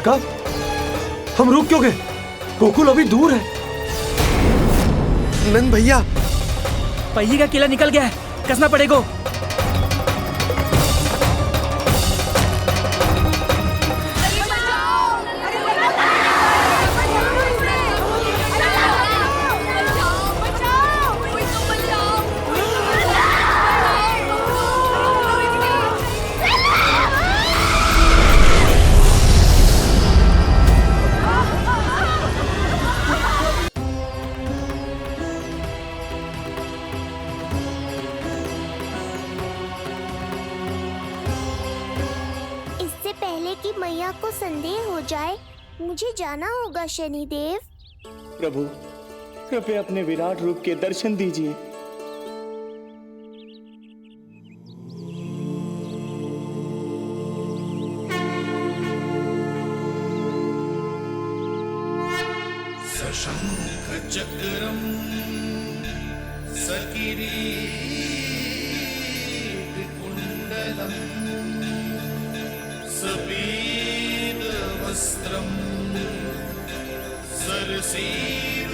काका, हम रुक क्यों गए? गोकुल अभी दूर है। नंद भैया, पहिए का किला निकल गया है, कसना पड़ेगा। कि मैया को संदेह हो जाए, मुझे जाना होगा शनिदेव। प्रभु, कृपया अपने विराट रूप के दर्शन दीजिए। सशंख चक्रम सकिरीट कुंडलम सबीद वस्त्रम सरसीरुहेक्षणम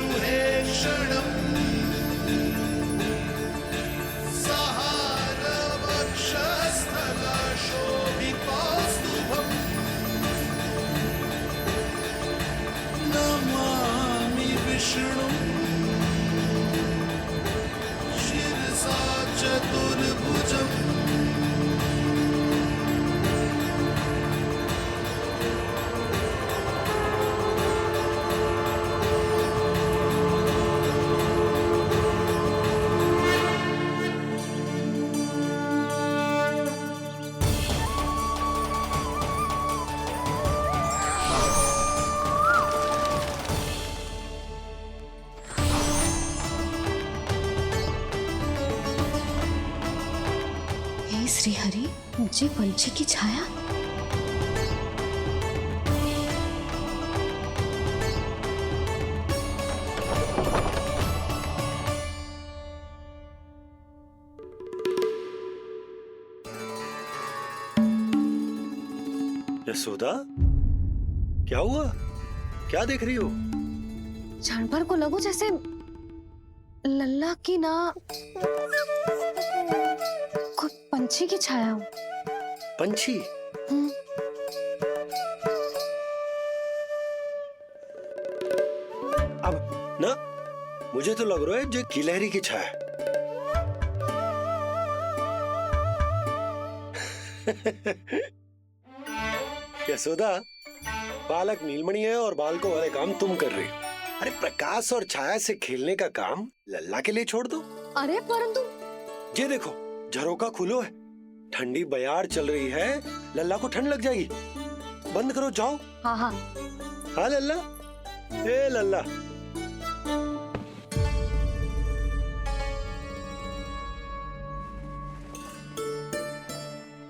सहार वक्षस्थला शोभितौस्तुभम नमामि विष्णुं शिरसा चतुर्भुजम्। श्री हरि, मुझे पंछी की छाया। यशोदा, क्या हुआ? क्या देख रही हो? जानवर को लगो जैसे लल्ला की ना पंछी की छाया हो। पंछी? अब ना मुझे तो लग रहा है जो गिलहरी की छाया। यशोदा, बालक नीलमणि है और बालकों वाले काम तुम कर रही हो। अरे प्रकाश और छाया से खेलने का काम लल्ला के लिए छोड़ दो। अरे परंतु ये देखो, झरोका खुलो है, ठंडी बयार चल रही है, लल्ला को ठंड लग जाएगी। बंद करो, जाओ। हाँ हाँ हाँ लल्ला, ए लल्ला।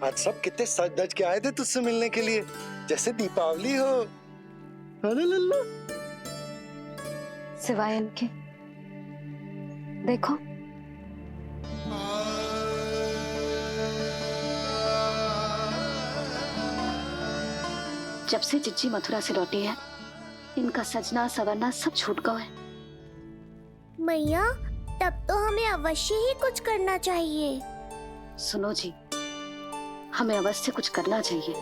आज सब कितने सज धज के आए थे तुझसे मिलने के लिए, जैसे दीपावली हो। है ना लल्ला? सिवाय इनके देखो, जब से चिच्ची मथुरा से लौटी है, इनका सजना सवरना सब छूट गया है। मैया, तब तो हमें अवश्य ही कुछ करना चाहिए। सुनो जी, हमें अवश्य कुछ करना चाहिए।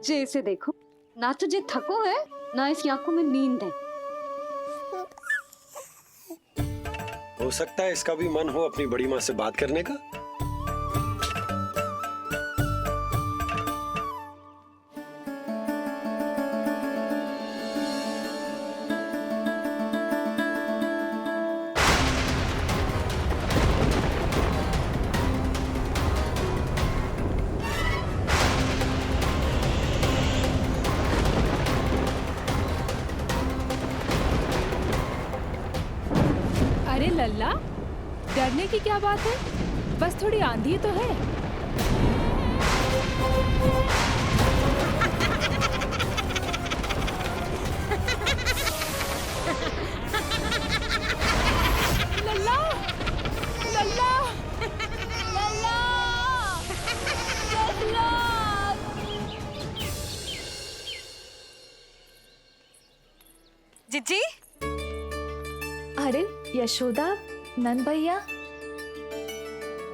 जे इसे देखो, ना तो जे थको है, ना इसकी आंखों में नींद है। हो सकता है इसका भी मन हो अपनी बड़ी माँ से बात करने का। अरे लल्ला, डरने की क्या बात है? बस थोड़ी आंधी तो है। लल्ला, लल्ला, लल्ला, लल्ला, जीजी। अरे यशोदा, नंद भैया।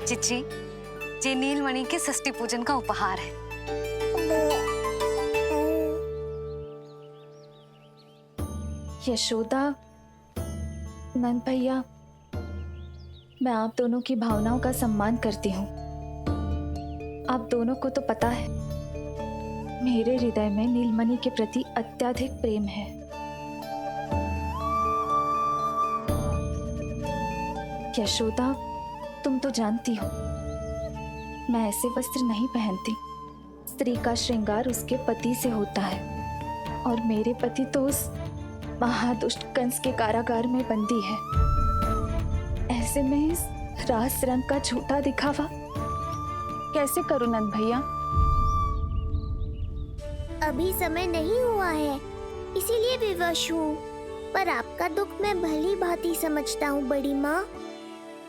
जीजी, ये नीलमणि के षष्ठी पूजन का उपहार है। यशोदा, नंद भैया, मैं आप दोनों की भावनाओं का सम्मान करती हूँ। आप दोनों को तो पता है मेरे हृदय में नीलमणि के प्रति अत्यधिक प्रेम है। यशोदा, तुम तो जानती हो मैं ऐसे वस्त्र नहीं पहनती। स्त्री का श्रृंगार उसके पति से होता है और मेरे पति तो उस महादुष्ट कंस के कारागार में बंदी है। ऐसे में इस रास रंग का झूठा दिखावा कैसे करूं नंद भैया? अभी समय नहीं हुआ है, इसीलिए विवश हूँ। पर आपका दुख मैं भली भांति समझता हूँ बड़ी माँ।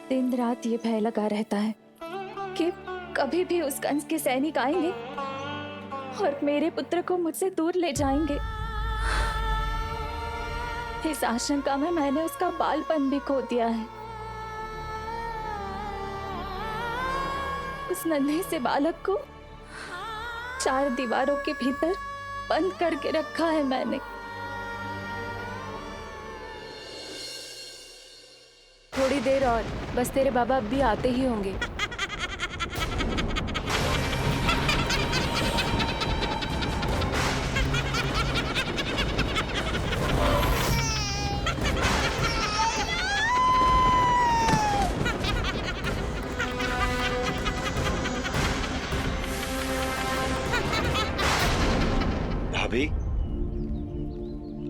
दिन रात ये भय लगा रहता है कि कभी भी उस कंस के सैनिक आएंगे और मेरे पुत्र को मुझसे दूर ले जाएंगे। इस आशंका में मैंने उसका बालपन भी खो दिया है। उस नन्हे से बालक को 4 दीवारों के भीतर बंद करके रखा है मैंने। थोड़ी देर और, बस तेरे बाबा अब भी आते ही होंगे। भाभी,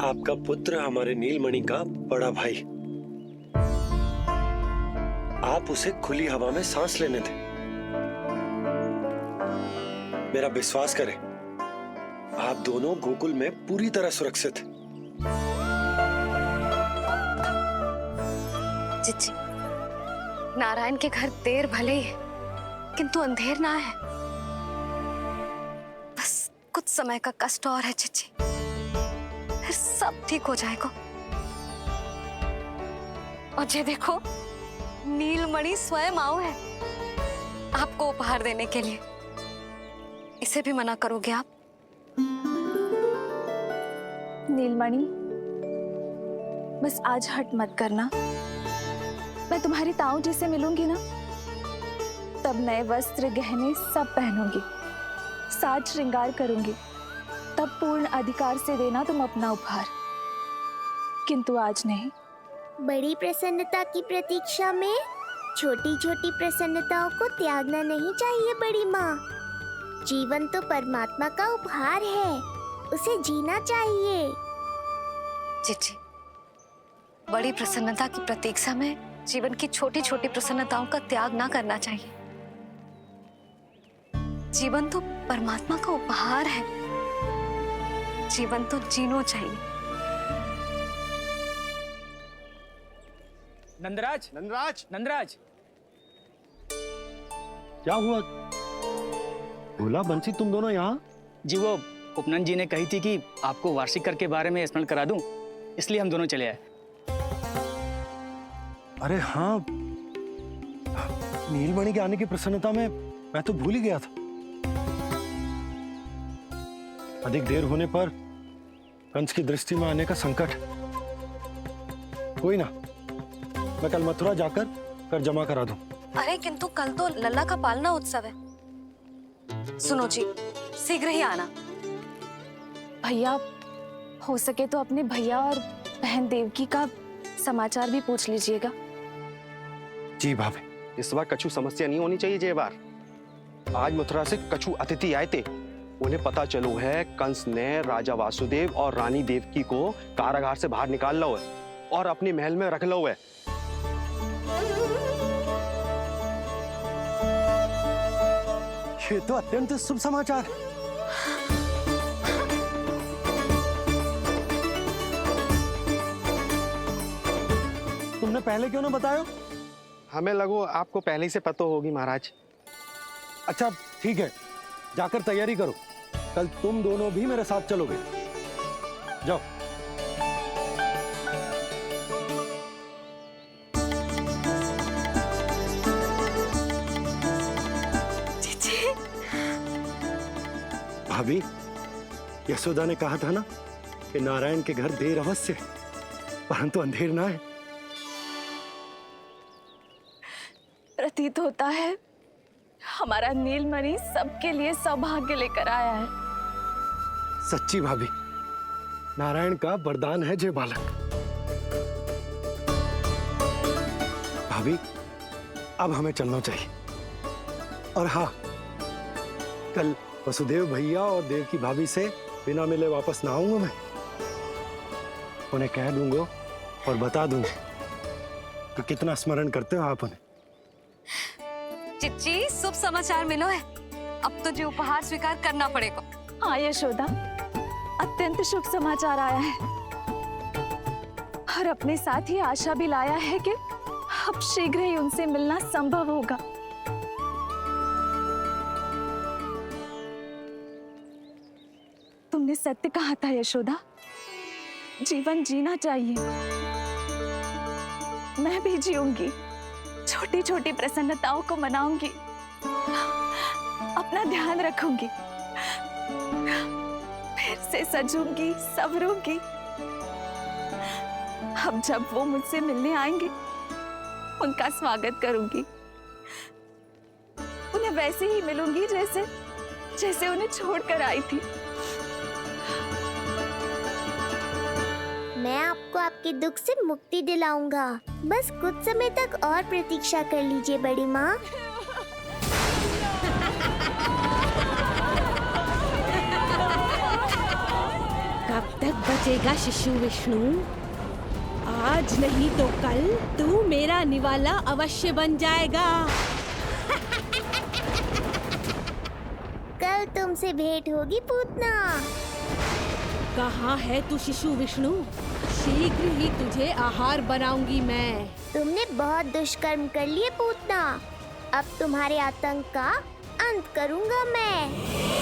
आपका पुत्र हमारे नीलमणि का बड़ा भाई। आप उसे खुली हवा में सांस लेने दें। मेरा विश्वास करें, आप दोनों गोकुल में पूरी तरह सुरक्षित हैं। जीजी, नारायण के घर देर भले ही है, किंतु अंधेर ना है। बस कुछ समय का कष्ट और है जीजी, फिर सब ठीक हो जाएगा। और ये देखो, नीलमणि स्वयं आओ है आपको उपहार देने के लिए। इसे भी मना करोगे आप? नीलमणि, बस आज हट मत करना। मैं तुम्हारी ताऊ जी से मिलूंगी ना, तब नए वस्त्र गहने सब पहनूंगी, साज श्रृंगार करूंगी। तब पूर्ण अधिकार से देना तुम अपना उपहार, किंतु आज नहीं। बड़ी प्रसन्नता की प्रतीक्षा में छोटी छोटी प्रसन्नताओं को त्यागना नहीं चाहिए बड़ी माँ। जीवन तो परमात्मा का उपहार है, उसे जीना चाहिए। जीजी, बड़ी प्रसन्नता की प्रतीक्षा में जीवन की छोटी छोटी प्रसन्नताओं का त्याग ना करना चाहिए। जीवन तो परमात्मा का उपहार है, जीवन तो जीना चाहिए। नंदराज, नंदराज, नंदराज, क्या हुआ? भोला, बंसी, तुम दोनों यहाँ? जी वो उपनंद जी ने कही थी कि आपको वार्षिक कर के बारे में स्मरण करा दूं, इसलिए हम दोनों चले आए। अरे हाँ, नीलमणि के आने की प्रसन्नता में मैं तो भूल ही गया था। अधिक देर होने पर कंस की दृष्टि में आने का संकट। कोई ना, मैं कल मथुरा जाकर कर जमा करा दूं। अरे किंतु कल तो लल्ला का पालना उत्सव है। सुनो जी, शीघ्र ही आना। भैया, हो सके तो अपने भैया और बहन देवकी का समाचार भी पूछ लीजिएगा। जी भाभी। इस बार कछु समस्या नहीं होनी चाहिए। ये बार आज मथुरा से कछु अतिथि आए थे, उन्हें पता चलो है कंस ने राजा वासुदेव और रानी देवकी को कारागार से बाहर निकाल लो है और अपने महल में रख लो है। ये तो अत्यंत शुभ समाचार है। तुमने पहले क्यों ना बताया? हमें लगो आपको पहले से पता होगी महाराज। अच्छा ठीक है, जाकर तैयारी करो, कल तुम दोनों भी मेरे साथ चलोगे। जाओ। भाभी, यशोदा ने कहा था ना कि नारायण के घर देर अवश्य परंतु अंधेर ना है। प्रतीत होता है हमारा नीलमणि सबके लिए सौभाग्य लेकर आया है। सच्ची भाभी, नारायण का वरदान है जय बालक। भाभी, अब हमें चलना चाहिए। और हाँ, कल वसुदेव भैया और देव की भाभी से बिना मिले वापस ना आऊंगा मैं। उन्हें कह दूंगा और बता दूंगा कि कितना स्मरण करते हो आप उन्हें। चिच्ची, शुभ समाचार मिलो है। अब तो जो उपहार स्वीकार करना पड़ेगा। हाँ यशोदा, अत्यंत शुभ समाचार आया है और अपने साथ ही आशा भी लाया है कि अब शीघ्र ही उनसे मिलना संभव होगा। तुमने सत्य कहा था यशोदा, जीवन जीना चाहिए। मैं भी जीऊंगी, छोटी छोटी प्रसन्नताओं को मनाऊंगी, अपना ध्यान रखूंगी, फिर से सजूंगी, संवरूंगी। अब जब वो मुझसे मिलने आएंगे, उनका स्वागत करूंगी। उन्हें वैसे ही मिलूंगी जैसे जैसे उन्हें छोड़कर आई थी। मैं आपको आपके दुख से मुक्ति दिलाऊंगा। बस कुछ समय तक और प्रतीक्षा कर लीजिए बड़ी माँ। कब तक बचेगा शिशु विष्णु? आज नहीं तो कल तू मेरा निवाला अवश्य बन जाएगा। कल तुमसे भेंट होगी पूतना। कहाँ है तू शिशु विष्णु? शीघ्र ही तुझे आहार बनाऊंगी मैं। तुमने बहुत दुष्कर्म कर लिए पूतना। अब तुम्हारे आतंक का अंत करूंगा मैं।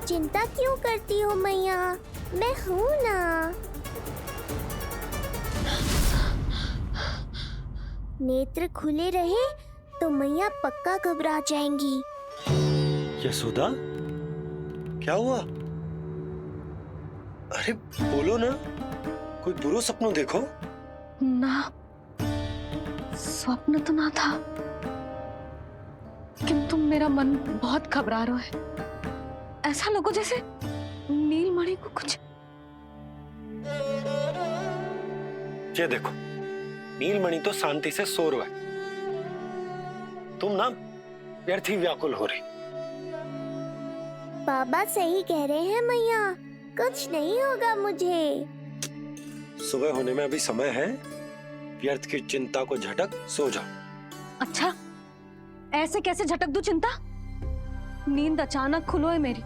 चिंता क्यों करती हो मैया? मैं हूँ ना। नेत्र खुले रहे तो मैया पक्का घबरा जाएंगी। यशोदा, क्या हुआ? अरे बोलो ना, कोई बुरा सपना देखो। ना, स्वप्न तो ना था, किंतु मेरा मन बहुत घबरा रहा है। ऐसा लगो जैसे नीलमणि को कुछ। ये देखो, नीलमणि तो शांति से सो रहा है। तुम ना व्यर्थ ही व्याकुल हो रही। बाबा सही कह रहे हैं मैया, कुछ नहीं होगा मुझे। सुबह होने में अभी समय है। व्यर्थ की चिंता को झटक सो जाओ। अच्छा, ऐसे कैसे झटक दूं चिंता? नींद अचानक खुलो है मेरी।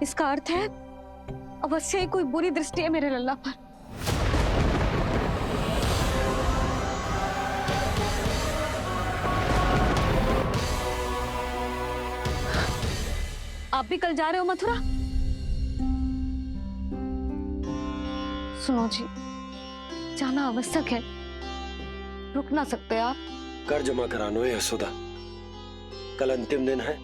इसका अर्थ है अवश्य ही कोई बुरी दृष्टि है मेरे लल्ला पर। आप भी कल जा रहे हो मथुरा? सुनो जी, जाना आवश्यक है, रुक ना सकते आप? कर जमा करानो है यशोदा, कल अंतिम दिन है।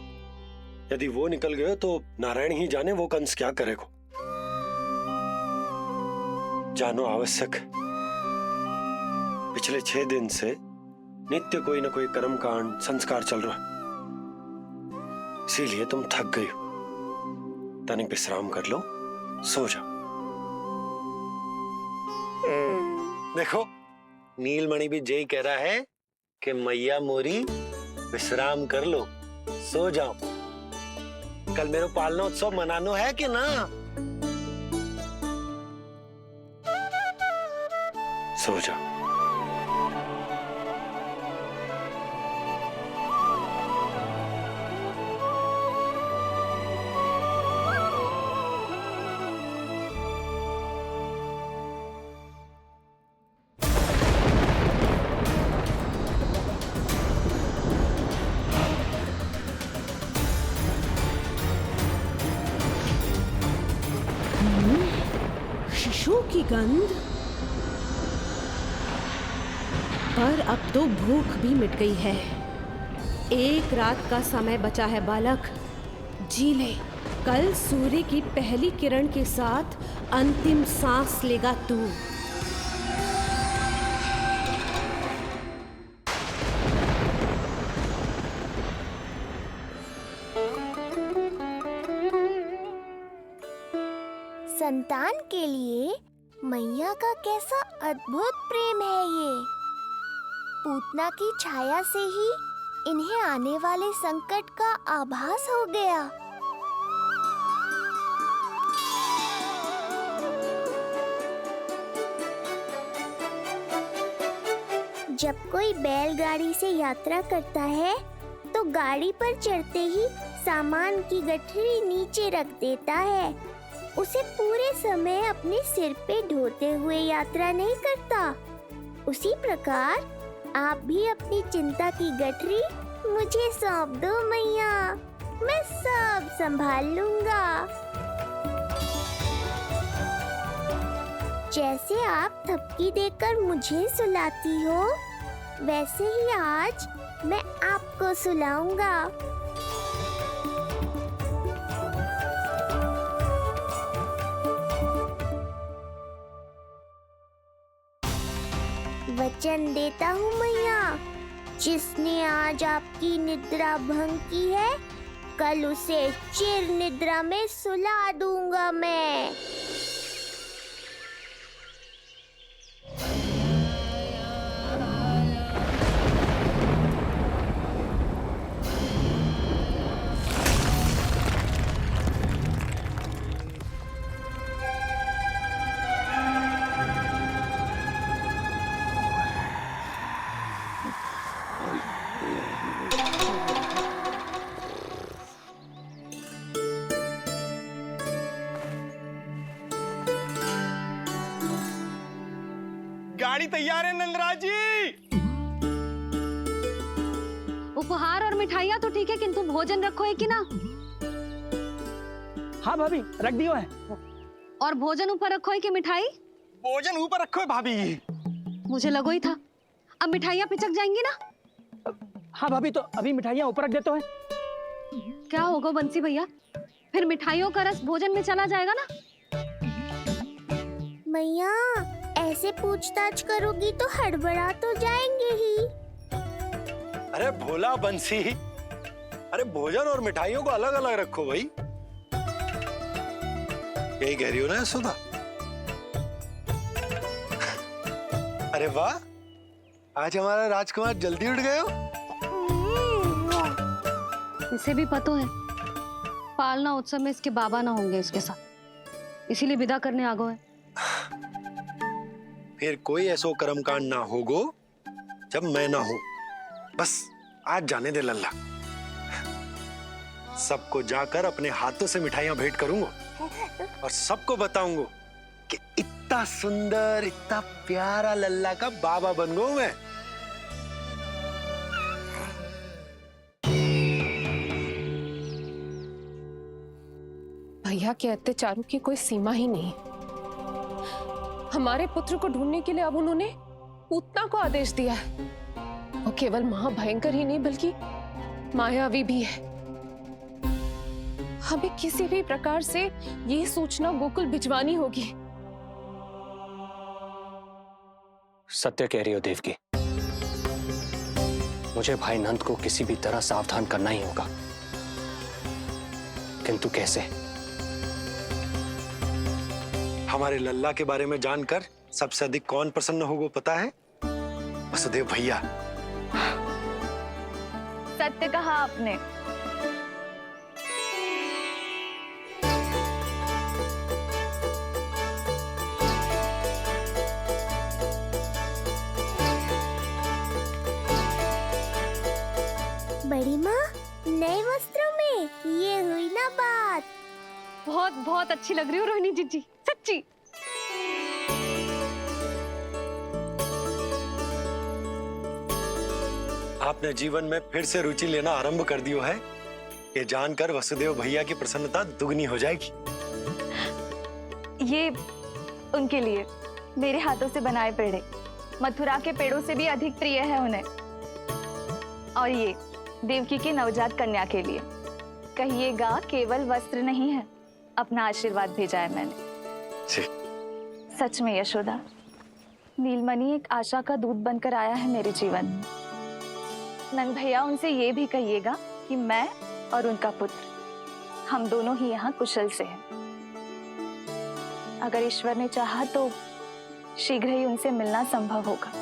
यदि वो निकल गए तो नारायण ही जाने वो कंस क्या करेगा। जानो आवश्यक, पिछले 6 दिन से नित्य कोई ना कोई कर्मकांड संस्कार चल रहा है, इसीलिए तुम थक गई हो। तनिक विश्राम कर लो, सो जाओ। देखो, नीलमणि भी यही कह रहा है कि मैया मोरी विश्राम कर लो, सो जाओ। कल मेरे पालना उत्सव मनानो है कि ना? सो जाओ। शिशु की गंध। पर अब तो भूख भी मिट गई है। एक रात का समय बचा है बालक, जी ले। कल सूर्य की पहली किरण के साथ अंतिम सांस लेगा तू। संतान के लिए मैया का कैसा अद्भुत प्रेम है ये। पूतना की छाया से ही इन्हें आने वाले संकट का आभास हो गया। जब कोई बैलगाड़ी से यात्रा करता है तो गाड़ी पर चढ़ते ही सामान की गठरी नीचे रख देता है। उसे पूरे समय अपने सिर पे ढोते हुए यात्रा नहीं करता। उसी प्रकार आप भी अपनी चिंता की गठरी मुझे सौंप दो मैया, मैं सब संभाल लूंगा। जैसे आप थपकी देकर मुझे सुलाती हो, वैसे ही आज मैं आपको सुलाऊंगा। वचन देता हूँ मैया, जिसने आज आपकी निद्रा भंग की है, कल उसे चिर निद्रा में सुला दूंगा मैं। गाड़ी तैयार है नंदराज जी। उपहार और मिठाइयाँ तो ठीक है, किंतु भोजन रखो है कि ना? हाँ भाभी, रख दियो है। और भोजन ऊपर रखो है कि मिठाई? भोजन ऊपर रखो है भाभी। मुझे लगो ही था, अब मिठाइयाँ पिचक जाएंगी ना? हाँ भाभी, तो अभी मिठाइयाँ ऊपर रख देते हैं। क्या होगा बंसी भैया, फिर मिठाइयों का रस भोजन में चला जाएगा ना? मैया, ऐसे पूछताछ करोगी तो हड़बड़ा तो जाएंगे ही। अरे भोला बंसी, अरे भोजन और मिठाइयों को अलग अलग रखो भाई। यही कह रही हो ना सुधा? अरे वाह, आज हमारा राजकुमार जल्दी उठ गए हो। इसे भी पता है पालना उत्सव में इसके बाबा ना होंगे इसके साथ, इसीलिए विदा करने आ गए। फिर कोई ऐसो कर्मकांड ना होगो जब मैं ना हूं। बस आज जाने दे लल्ला, सबको जाकर अपने हाथों से मिठाइयां भेंट करूंगा और सबको बताऊंगा कि इतना सुंदर, इतना प्यारा लल्ला का बाबा बन गया मैं। भैया के अत्याचारों की कोई सीमा ही नहीं। हमारे पुत्र को ढूंढने के लिए अब उन्होंने पूतना को आदेश दिया है। वो केवल महाभयंकर ही नहीं बल्कि मायावी भी है। हमें किसी भी प्रकार से ये सूचना गोकुल भिजवानी होगी। सत्य कह रही हो देवकी। मुझे भाई नंद को किसी भी तरह सावधान करना ही होगा, किंतु कैसे? हमारे लल्ला के बारे में जानकर सबसे अधिक कौन प्रसन्न होगा पता है? वसुदेव भैया। सत्य कहा आपने। बड़ी माँ, नए वस्त्रों में ये हुई ना बात। बहुत बहुत अच्छी लग रही हो रोहिणी जीजी, सच्ची। आपने जीवन में फिर से रुचि लेना आरंभ कर दियो है, ये जानकर वसुदेव भैया की प्रसन्नता दुगनी हो जाएगी। ये उनके लिए मेरे हाथों से बनाए पेड़े मथुरा के पेड़ों से भी अधिक प्रिय है उन्हें। और ये देवकी की नवजात कन्या के लिए कहिएगा केवल वस्त्र नहीं है, अपना आशीर्वाद भेजा है मैंने। जी। सच में यशोदा, नीलमणि एक आशा का दूत बनकर आया है मेरे जीवन में। नंद भैया उनसे ये भी कहिएगा कि मैं और उनका पुत्र हम दोनों ही यहाँ कुशल से हैं। अगर ईश्वर ने चाहा तो शीघ्र ही उनसे मिलना संभव होगा।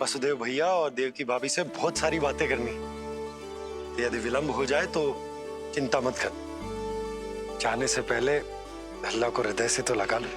वसुदेव भैया और देवकी भाभी से बहुत सारी बातें करनी है। यदि विलंब हो जाए तो चिंता मत कर, जाने से पहले अल्लाह को हृदय से तो लगा लो।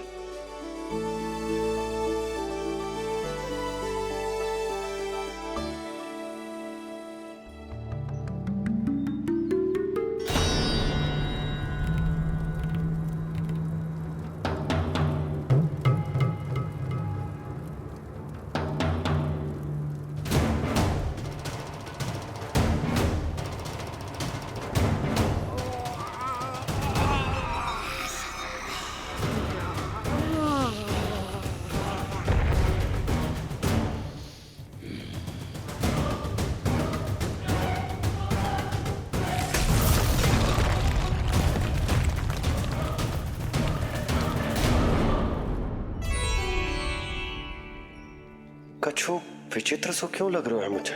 कछु विचित्र सो क्यों लग रहा है मुझे?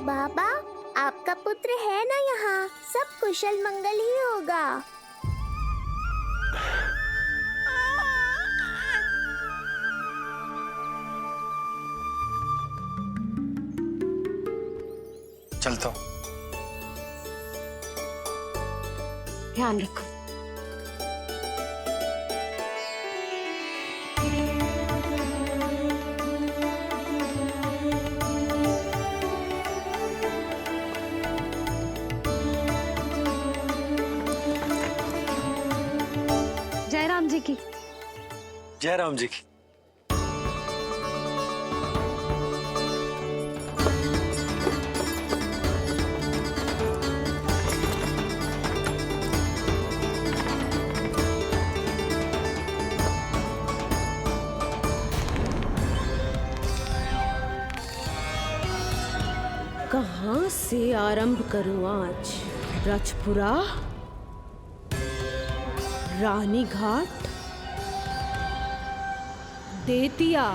बाबा, आपका पुत्र है ना यहाँ, सब कुशल मंगल ही होगा। चलता हूँ। ध्यान रखो। जय राम जी की। जय राम जी की। कहाँ से आरंभ करूं आज? रजपुरा, रानी घाट, देतिया,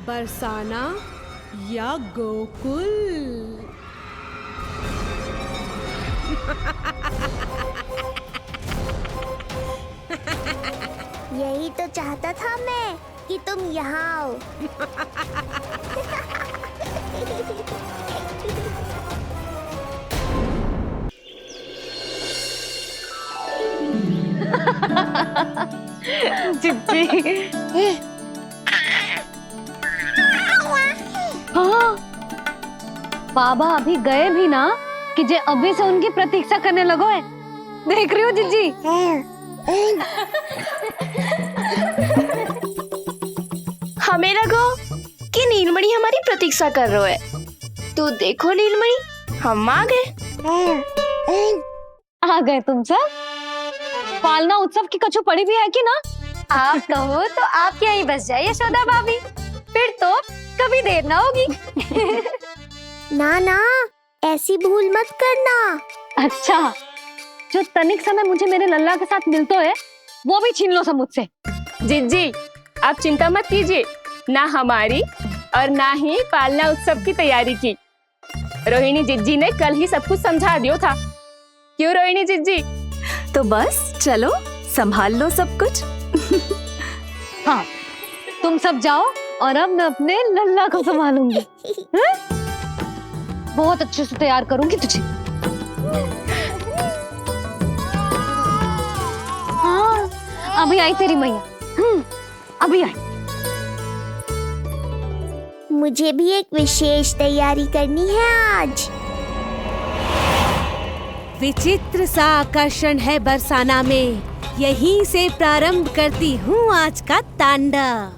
बरसाना या गोकुल? यही तो चाहता था मैं कि तुम यहाँ आओ। जिज्जी। हाँ, बाबा अभी गए भी ना कि जे अभी से उनकी प्रतीक्षा करने लगो है। देख रही हो जिज्जी? हमें लगो कि नीलमणि हमारी प्रतीक्षा कर रहे है। तो देखो नीलमणि, हम आ गए। आ गए तुम सब? पालना उत्सव की कछु पड़ी भी है कि ना? आप कहो तो आप यहीं बस जाइए यशोदा भाभी, फिर तो कभी देर ना होगी। ना ना, ऐसी भूल मत करना। अच्छा, जो तनिक समय मुझे मेरे लल्ला के साथ मिलते है वो भी छीन लो सब मुझसे। जिज्जी, आप चिंता मत कीजिए, ना हमारी और ना ही पालना उत्सव की तैयारी की। रोहिणी जिज्जी ने कल ही सब कुछ समझा दिया था। क्यों रोहिणी जिज्जी? तो बस चलो संभाल लो सब कुछ। हाँ, तुम सब जाओ और अब मैं अपने लल्ला को संभालूंगी। हैं? बहुत अच्छे से तैयार करूंगी तुझे। हाँ, अभी आई तेरी मैया। अभी आई। मुझे भी एक विशेष तैयारी करनी है आज। विचित्र सा आकर्षण है बरसाना में, यहीं से प्रारंभ करती हूँ आज का तांडव।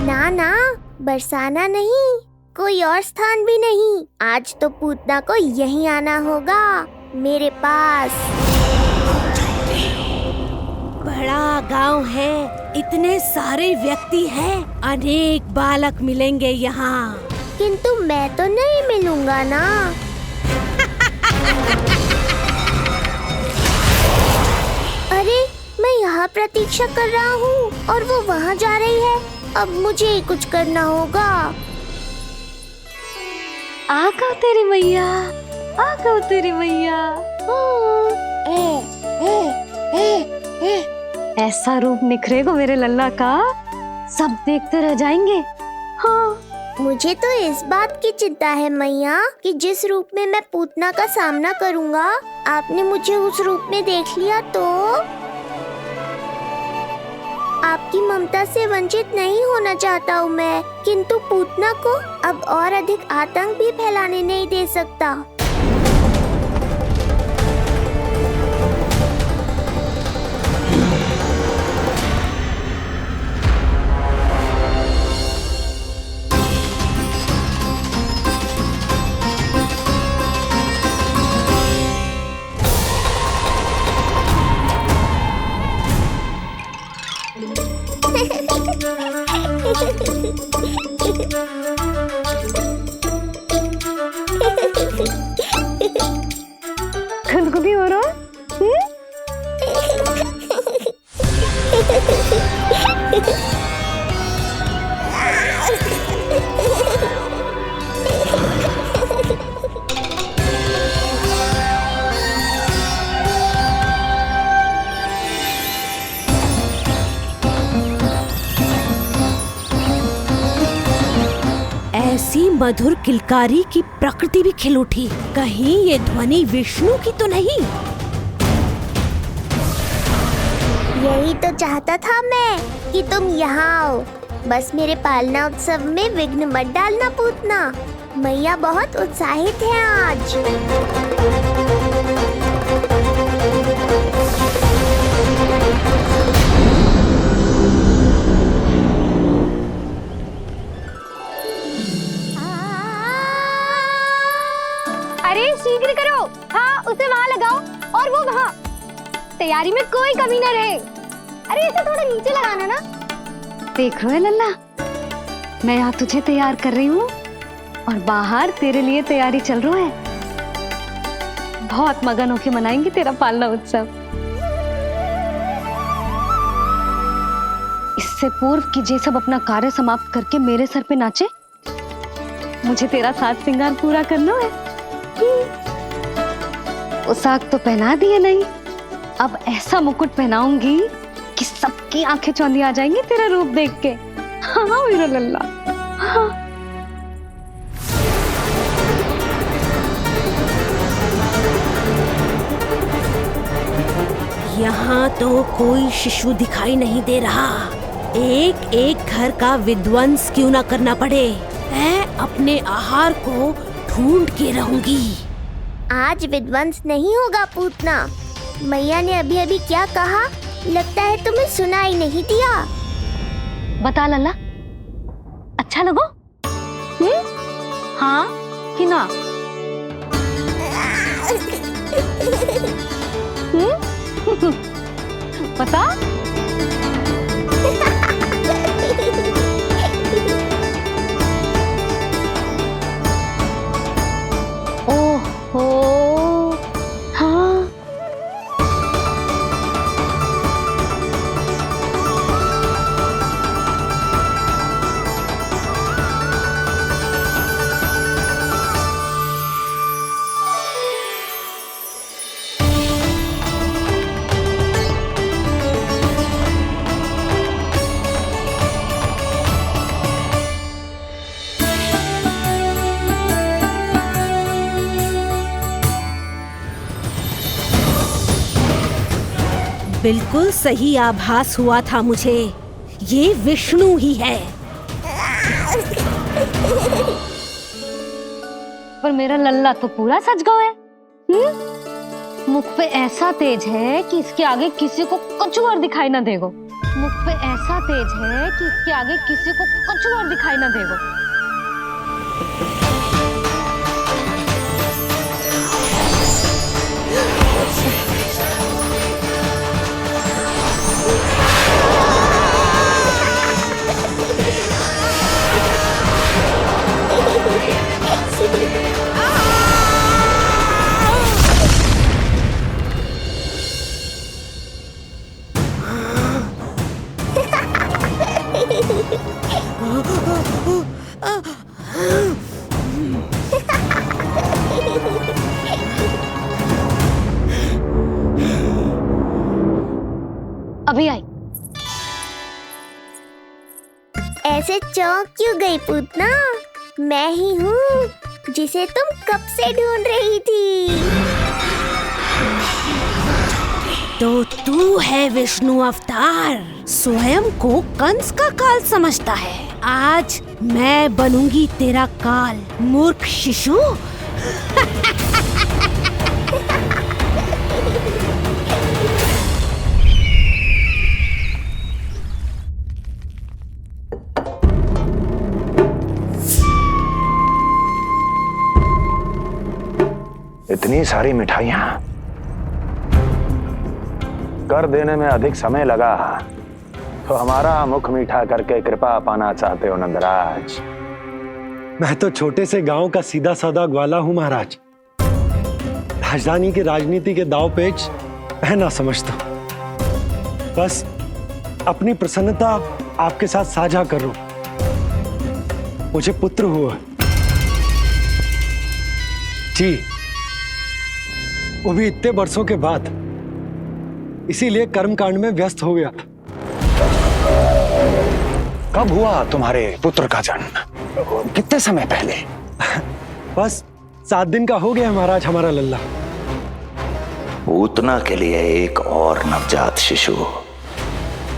ना ना, बरसाना नहीं, कोई और स्थान भी नहीं। आज तो पूतना को यहीं आना होगा, मेरे पास। बड़ा गांव है, इतने सारे व्यक्ति हैं, अनेक बालक मिलेंगे यहाँ। किंतु मैं तो नहीं मिलूंगा ना। अरे, मैं यहाँ प्रतीक्षा कर रहा हूँ और वो वहाँ जा रही है। अब मुझे ही कुछ करना होगा। आ गओ तेरी मैया, आ गओ तेरी मैया। ऐसा रूप निखरेगा मेरे लल्ला का, सब देखते रह जाएंगे। हाँ, मुझे तो इस बात की चिंता है मैया कि जिस रूप में मैं पूतना का सामना करूँगा, आपने मुझे उस रूप में देख लिया तो आपकी ममता से वंचित नहीं होना चाहता हूँ मैं, किंतु पूतना को अब और अधिक आतंक भी फैलाने नहीं दे सकता। खुदकुदी हो रहा है? ऐसी मधुर किलकारी की प्रकृति भी खिल उठी। कहीं ये ध्वनि विष्णु की तो नहीं? यही तो चाहता था मैं कि तुम यहाँ आओ। बस मेरे पालना उत्सव में विघ्न मत डालना पूतना। मैया बहुत उत्साहित है आज। अरे शीघ्र करो। हाँ, उसे वहाँ लगाओ और वो वहाँ। तैयारी में कोई कमी न रहे। अरे इसे थोड़ा नीचे लगाना ना। देख रहे हो लल्ला, मैं यहाँ तुझे तैयार कर रही हूँ और बाहर तेरे लिए तैयारी चल रहा है। बहुत मगन होके मनाएंगे तेरा पालना उत्सव। इससे पूर्व कि जे सब अपना कार्य समाप्त करके मेरे सर पे नाचे, मुझे तेरा साज श्रृंगार पूरा करना है। पोशाक तो पहना दिए नहीं, अब ऐसा मुकुट पहनाऊंगी कि सबकी आंखें चौंधी आ जाएंगी तेरा रूप देख के। हाँ मेरा लल्ला। हाँ। यहाँ तो कोई शिशु दिखाई नहीं दे रहा। एक एक घर का विध्वंस क्यों ना करना पड़े, मैं अपने आहार को ढूंढ के रहूंगी। आज विध्वंस नहीं होगा पूतना। मैया ने अभी अभी क्या कहा, लगता है तुम्हें सुनाई नहीं दिया। बता लल्ला, अच्छा लगो? हाँ कि ना? बता। ओहो, हाँ बिल्कुल सही आभास हुआ था मुझे, ये विष्णु ही है। पर मेरा लल्ला तो पूरा सज गया है। मुख पे ऐसा तेज है कि इसके आगे किसी को कुछ और दिखाई ना देगो। मुख पे ऐसा तेज है कि इसके आगे किसी को कुछ और दिखाई ना देगो। अभी आई। ऐसे चौंक क्यों गई पूतना? मैं ही हूँ जिसे तुम कब से ढूंढ रही थी। तो तू है विष्णु अवतार, स्वयं को कंस का काल समझता है। आज मैं बनूंगी तेरा काल, मूर्ख शिशु। इतनी सारी मिठाइयां कर देने में अधिक समय लगा तो हमारा मुख मीठा करके कृपा पाना चाहते हो नंदराज? मैं तो छोटे से गांव का सीधा साधा ग्वाला हूं महाराज। राजधानी की राजनीति के दाव पेच मैं ना समझता। बस अपनी प्रसन्नता आपके साथ साझा कर रहा हूं। मुझे पुत्र हुआ जी, वो भी इतने वर्षों के बाद, इसीलिए कर्मकांड में व्यस्त हो गया। कब हुआ तुम्हारे पुत्र का जन्म? कितने समय पहले? बस 7 दिन का हो गया महाराज हमारा लल्ला। पूतना के लिए एक और नवजात शिशु,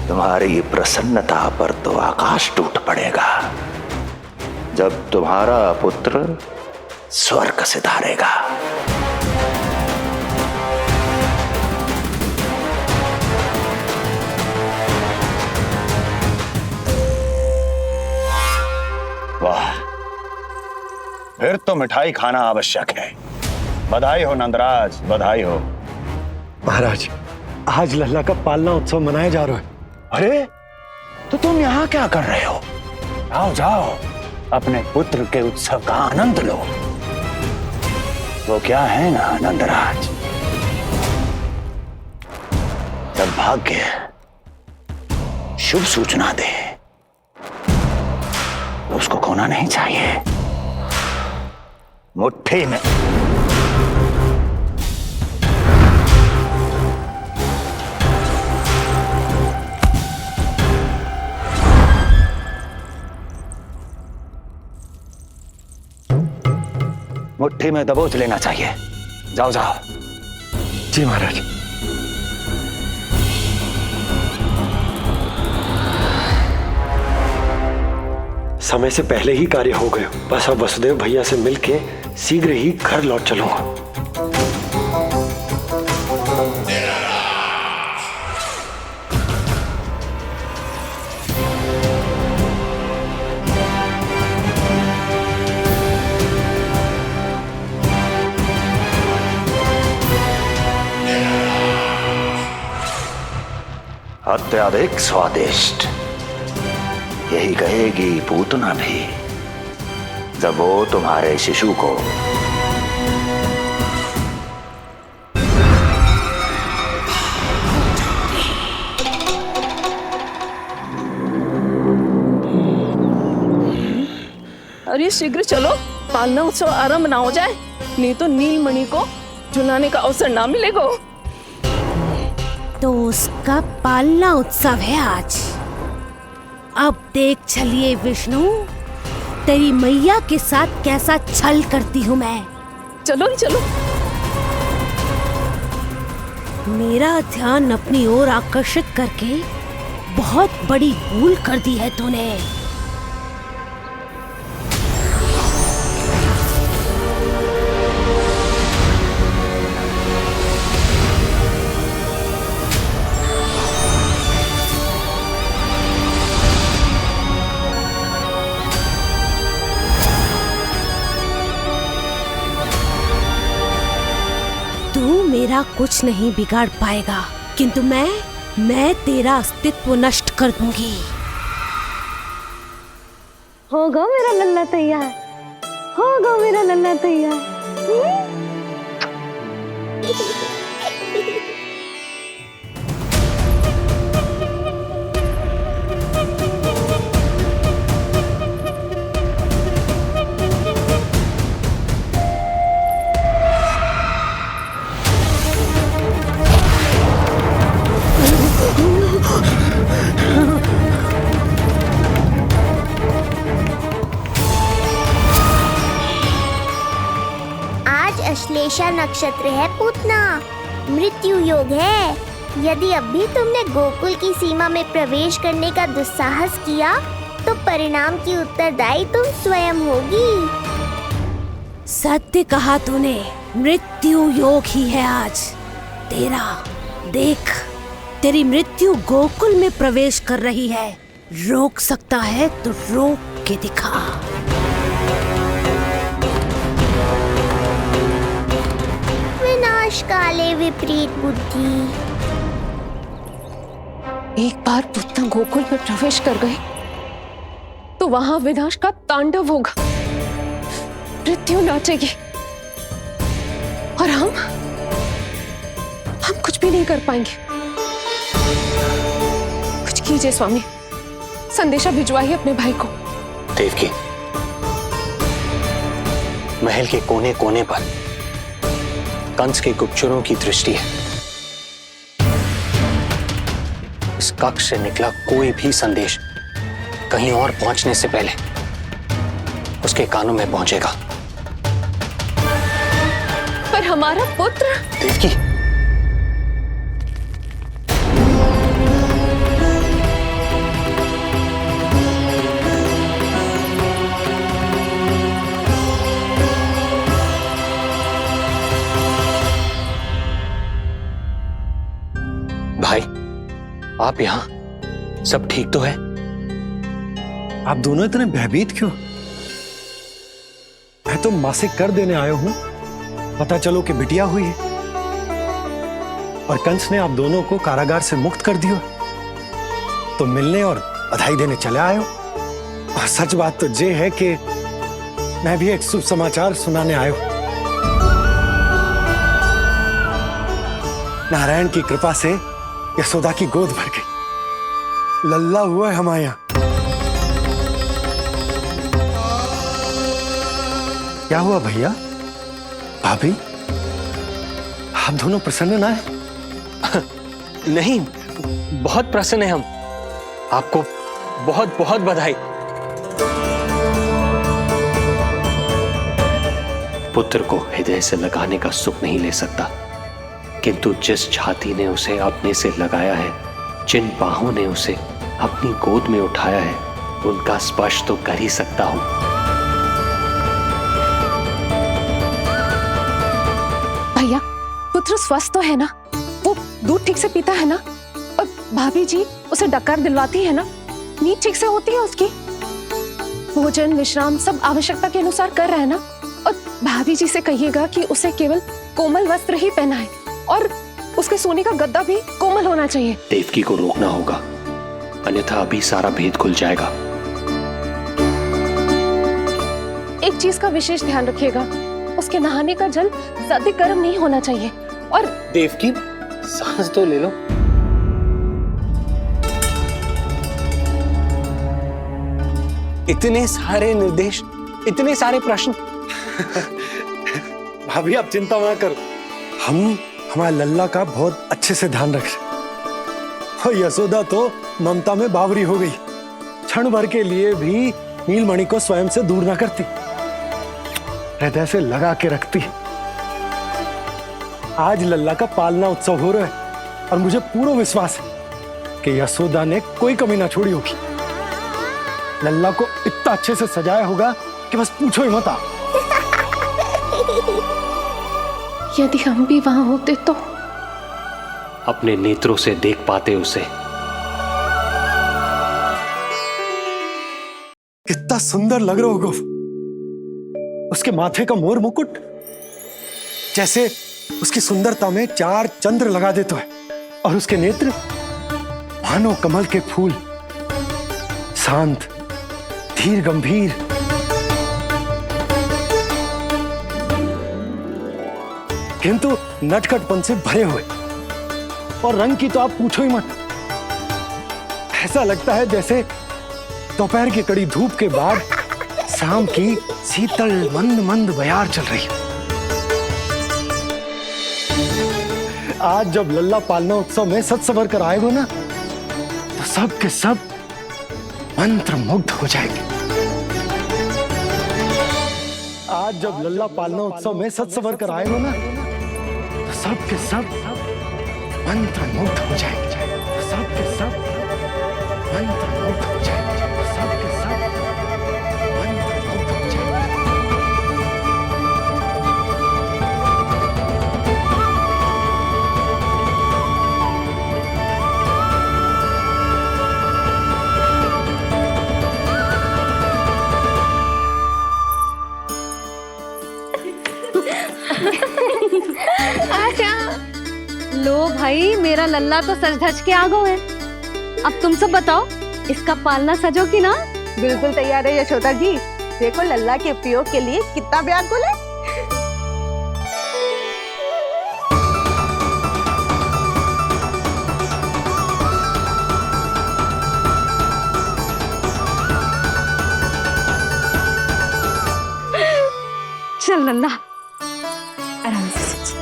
तुम्हारी प्रसन्नता पर तो आकाश टूट पड़ेगा जब तुम्हारा पुत्र स्वर्ग सिधारेगा। वाह, फिर तो मिठाई खाना आवश्यक है। बधाई हो नंदराज, बधाई हो। महाराज, आज लल्ला का पालना उत्सव मनाया जा रहा है। अरे, तो तुम यहाँ क्या कर रहे हो? जाओ जाओ, अपने पुत्र के उत्सव का आनंद लो। वो क्या है ना नंदराज, जब भाग्य शुभ सूचना दे तो उसको खोना नहीं चाहिए। मुट्ठी में मुट्ठी में दबोच लेना चाहिए। जाओ जाओ। जी महाराज। समय से पहले ही कार्य हो गए। बस अब वसुदेव भैया से मिलके शीघ्र ही घर लौट चलूंगा। अत्यधिक स्वादिष्ट, यही कहेगी पूतना भी जब वो तुम्हारे शिशु को अरे शीघ्र चलो, पालना उत्सव आरंभ ना हो जाए, नहीं तो नीलमणि को झुलाने का अवसर ना मिलेगा। तो उसका पालना उत्सव है आज। अब देख चलिए विष्णु, तेरी मैया के साथ कैसा छल करती हूँ मैं। चलो चलो। मेरा ध्यान अपनी ओर आकर्षित करके बहुत बड़ी भूल कर दी है तूने। तू मेरा कुछ नहीं बिगाड़ पाएगा, किंतु मैं तेरा अस्तित्व नष्ट कर दूंगी। होगा मेरा लल्ला तैयार, होगा मेरा लल्ला तैयार। अश्लेषा नक्षत्र है पूतना, मृत्यु योग है। यदि अभी तुमने गोकुल की सीमा में प्रवेश करने का दुस्साहस किया तो परिणाम की उत्तरदायी तुम स्वयं होगी। सत्य कहा तूने, मृत्यु योग ही है आज तेरा। देख, तेरी मृत्यु गोकुल में प्रवेश कर रही है। रोक सकता है तो रोक के दिखा। विनाश काले विपरीत बुद्धि। एक बार पुतना गोकुल में प्रवेश कर गए तो वहां विनाश का तांडव होगा, मृत्यु नाचेगी और हम कुछ भी नहीं कर पाएंगे। कुछ कीजिए स्वामी, संदेशा भिजवाइए अपने भाई को। देवकी, महल के कोने कोने पर कंस के गुप्तचरों की दृष्टि है। इस कक्ष से निकला कोई भी संदेश कहीं और पहुंचने से पहले उसके कानों में पहुंचेगा। पर हमारा पुत्र। देवकी, भाई, आप यहाँ सब ठीक तो है? आप दोनों इतने भयभीत क्यों? मैं तो मासिक कर देने आया हूं, पता चलो कि बिटिया हुई है और कंस ने आप दोनों को कारागार से मुक्त कर दिया, तो मिलने और बधाई देने चले आए हो। और सच बात तो ये है कि मैं भी एक शुभ समाचार सुनाने आया हूं। नारायण की कृपा से यशोदा की गोद भर गई, लल्ला हुआ है हमारे यहाँ। क्या हुआ भैया, भाभी, आप दोनों प्रसन्न ना है? नहीं, बहुत प्रसन्न है हम। आपको बहुत बहुत बधाई। पुत्र को हृदय से लगाने का सुख नहीं ले सकता, किंतु जिस छाती ने उसे अपने से लगाया है, जिन बाहों ने उसे अपनी गोद में उठाया है, उनका स्पर्श तो कर ही सकता हूं। भैया, पुत्र स्वस्थ तो है ना? वो दूध ठीक से पीता है ना? और भाभी जी उसे डकार दिलवाती है ना? नींद ठीक से होती है उसकी? भोजन विश्राम सब आवश्यकता के अनुसार कर रहा है ना? और भाभी जी से कहिएगा कि उसे केवल कोमल वस्त्र ही पहना है और उसके सोने का गद्दा भी कोमल होना चाहिए। देवकी को रोकना होगा, अन्यथा अभी सारा भेद खुल जाएगा। एक चीज का विशेष ध्यान रखिएगा, उसके नहाने का जल ज्यादा गर्म नहीं होना चाहिए। और देवकी, सांस तो ले लो। इतने सारे निर्देश, इतने सारे प्रश्न। भाभी आप चिंता ना करो, हम हमारे लल्ला का बहुत अच्छे से ध्यान रख रहे। और यशोदा तो ममता में बावरी हो गई, क्षण भर के लिए भी नीलमणि को स्वयं से दूर ना करती, हृदय से लगा के रखती। आज लल्ला का पालना उत्सव हो रहा है और मुझे पूरा विश्वास है कि यशोदा ने कोई कमी ना छोड़ी होगी। लल्ला को इतना अच्छे से सजाया होगा कि बस पूछो ही मत। यदि हम भी वहां होते तो। अपने नेत्रों से देख पाते उसे। कितना सुंदर लग रहा होगा उसके माथे का मोर मुकुट, जैसे उसकी सुंदरता में 4 चंद्र लगा देता है, और उसके नेत्र मानो कमल के फूल, शांत, धीर गंभीर। किंतु नटखटपन से भरे हुए, और रंग की तो आप पूछो ही मत। ऐसा लगता है जैसे दोपहर की कड़ी धूप के बाद शाम की शीतल मंद मंद बयार चल रही है। आज जब लल्ला पालना उत्सव में सज सवर कर आएगा ना, तो सब के सब मंत्र मुग्ध हो जाएंगे। आज जब लल्ला पालना उत्सव में सज सवर कर आएगा ना, तो सब के सब मंत्र मुग्ध हो जाएंगे। तो सब के सब मंत्र मुग्ध हो जाएंगे। तो सब के सब मंत्र मुग्ध हो जाएंगे। लो भाई, मेरा लल्ला तो सज धज के आ गो है। अब तुम सब बताओ, इसका पालना सजो कि ना? बिल्कुल तैयार है यशोदा जी। देखो लल्ला के उपयोग के लिए कितना व्याकुल है। चल लल्ला, आराम से सच।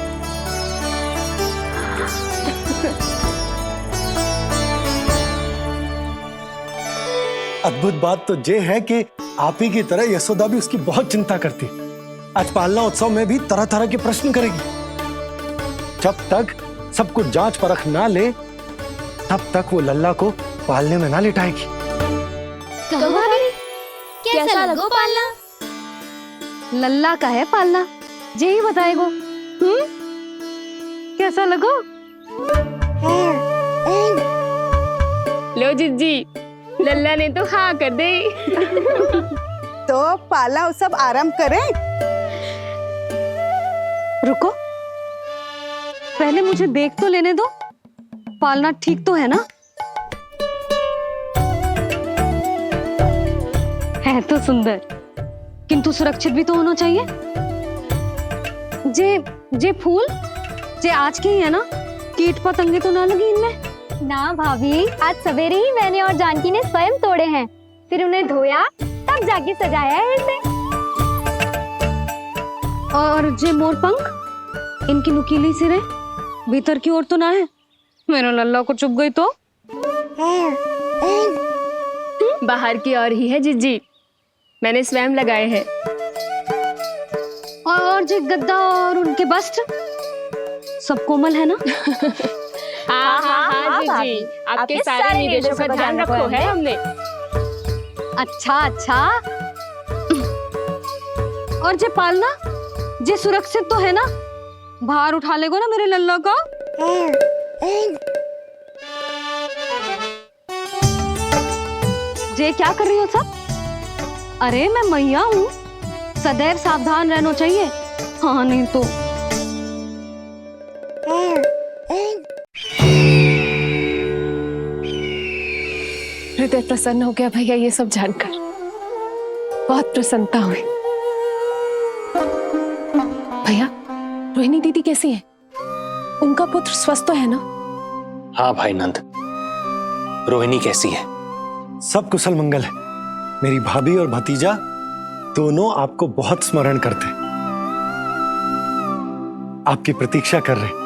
अद्भुत बात तो ये है कि आप ही की तरह यशोदा भी उसकी बहुत चिंता करती। आज पालना उत्सव में भी तरह तरह के प्रश्न करेगी। जब तक सब कुछ जांच परख ना ले, तब तक वो लल्ला को पालने में ना लिटाएगी। कैसा लगो पालना? लल्ला का है पालना, जे ही बताएगो। कैसा लगो? लो जिज्जी, लल्ला ने तो हाँ कर दे। तो पालना उत्सव आरंभ करें। रुको, पहले मुझे देख तो लेने दो। पालना ठीक तो है ना? है तो सुंदर, किंतु सुरक्षित भी तो होना चाहिए। जे फूल जे आज के ही है ना, कीट पतंगे तो ना लगी इनमें? ना भाभी, आज सवेरे ही मैंने और जानकी ने स्वयं तोड़े हैं, फिर उन्हें धोया, तब जाके सजाया है इसे। और जे मोर पंख, इनकी नुकीली सिरे भीतर की ओर तो ना है? मेरा लल्ला को चुभ गई तो? बाहर की ओर ही है जिज्जी, मैंने स्वयं लगाए हैं। और जे गद्दा और उनके वस्त्र सब कोमल है ना? हाँ हाँ हाँ जिज्जी, आपके सारे निर्देशों का ध्यान रखो है हमने। अच्छा अच्छा। और जे पालना, जे सुरक्षित तो है ना? बाहर उठा लेगो ना मेरे लल्ला को? जे क्या कर रही हो सब? अरे मैं मैया हूँ, सदैव सावधान रहना चाहिए। हाँ नहीं तो। हृदय प्रसन्न हो गया भैया ये सब जानकर, बहुत प्रसन्नता हुई। भैया, रोहिणी दीदी कैसी है? उनका पुत्र स्वस्थ तो है ना? हाँ भाई नंद, रोहिणी कैसी है? सब कुशल मंगल है। मेरी भाभी और भतीजा दोनों आपको बहुत स्मरण करते हैं, आपकी प्रतीक्षा कर रहे।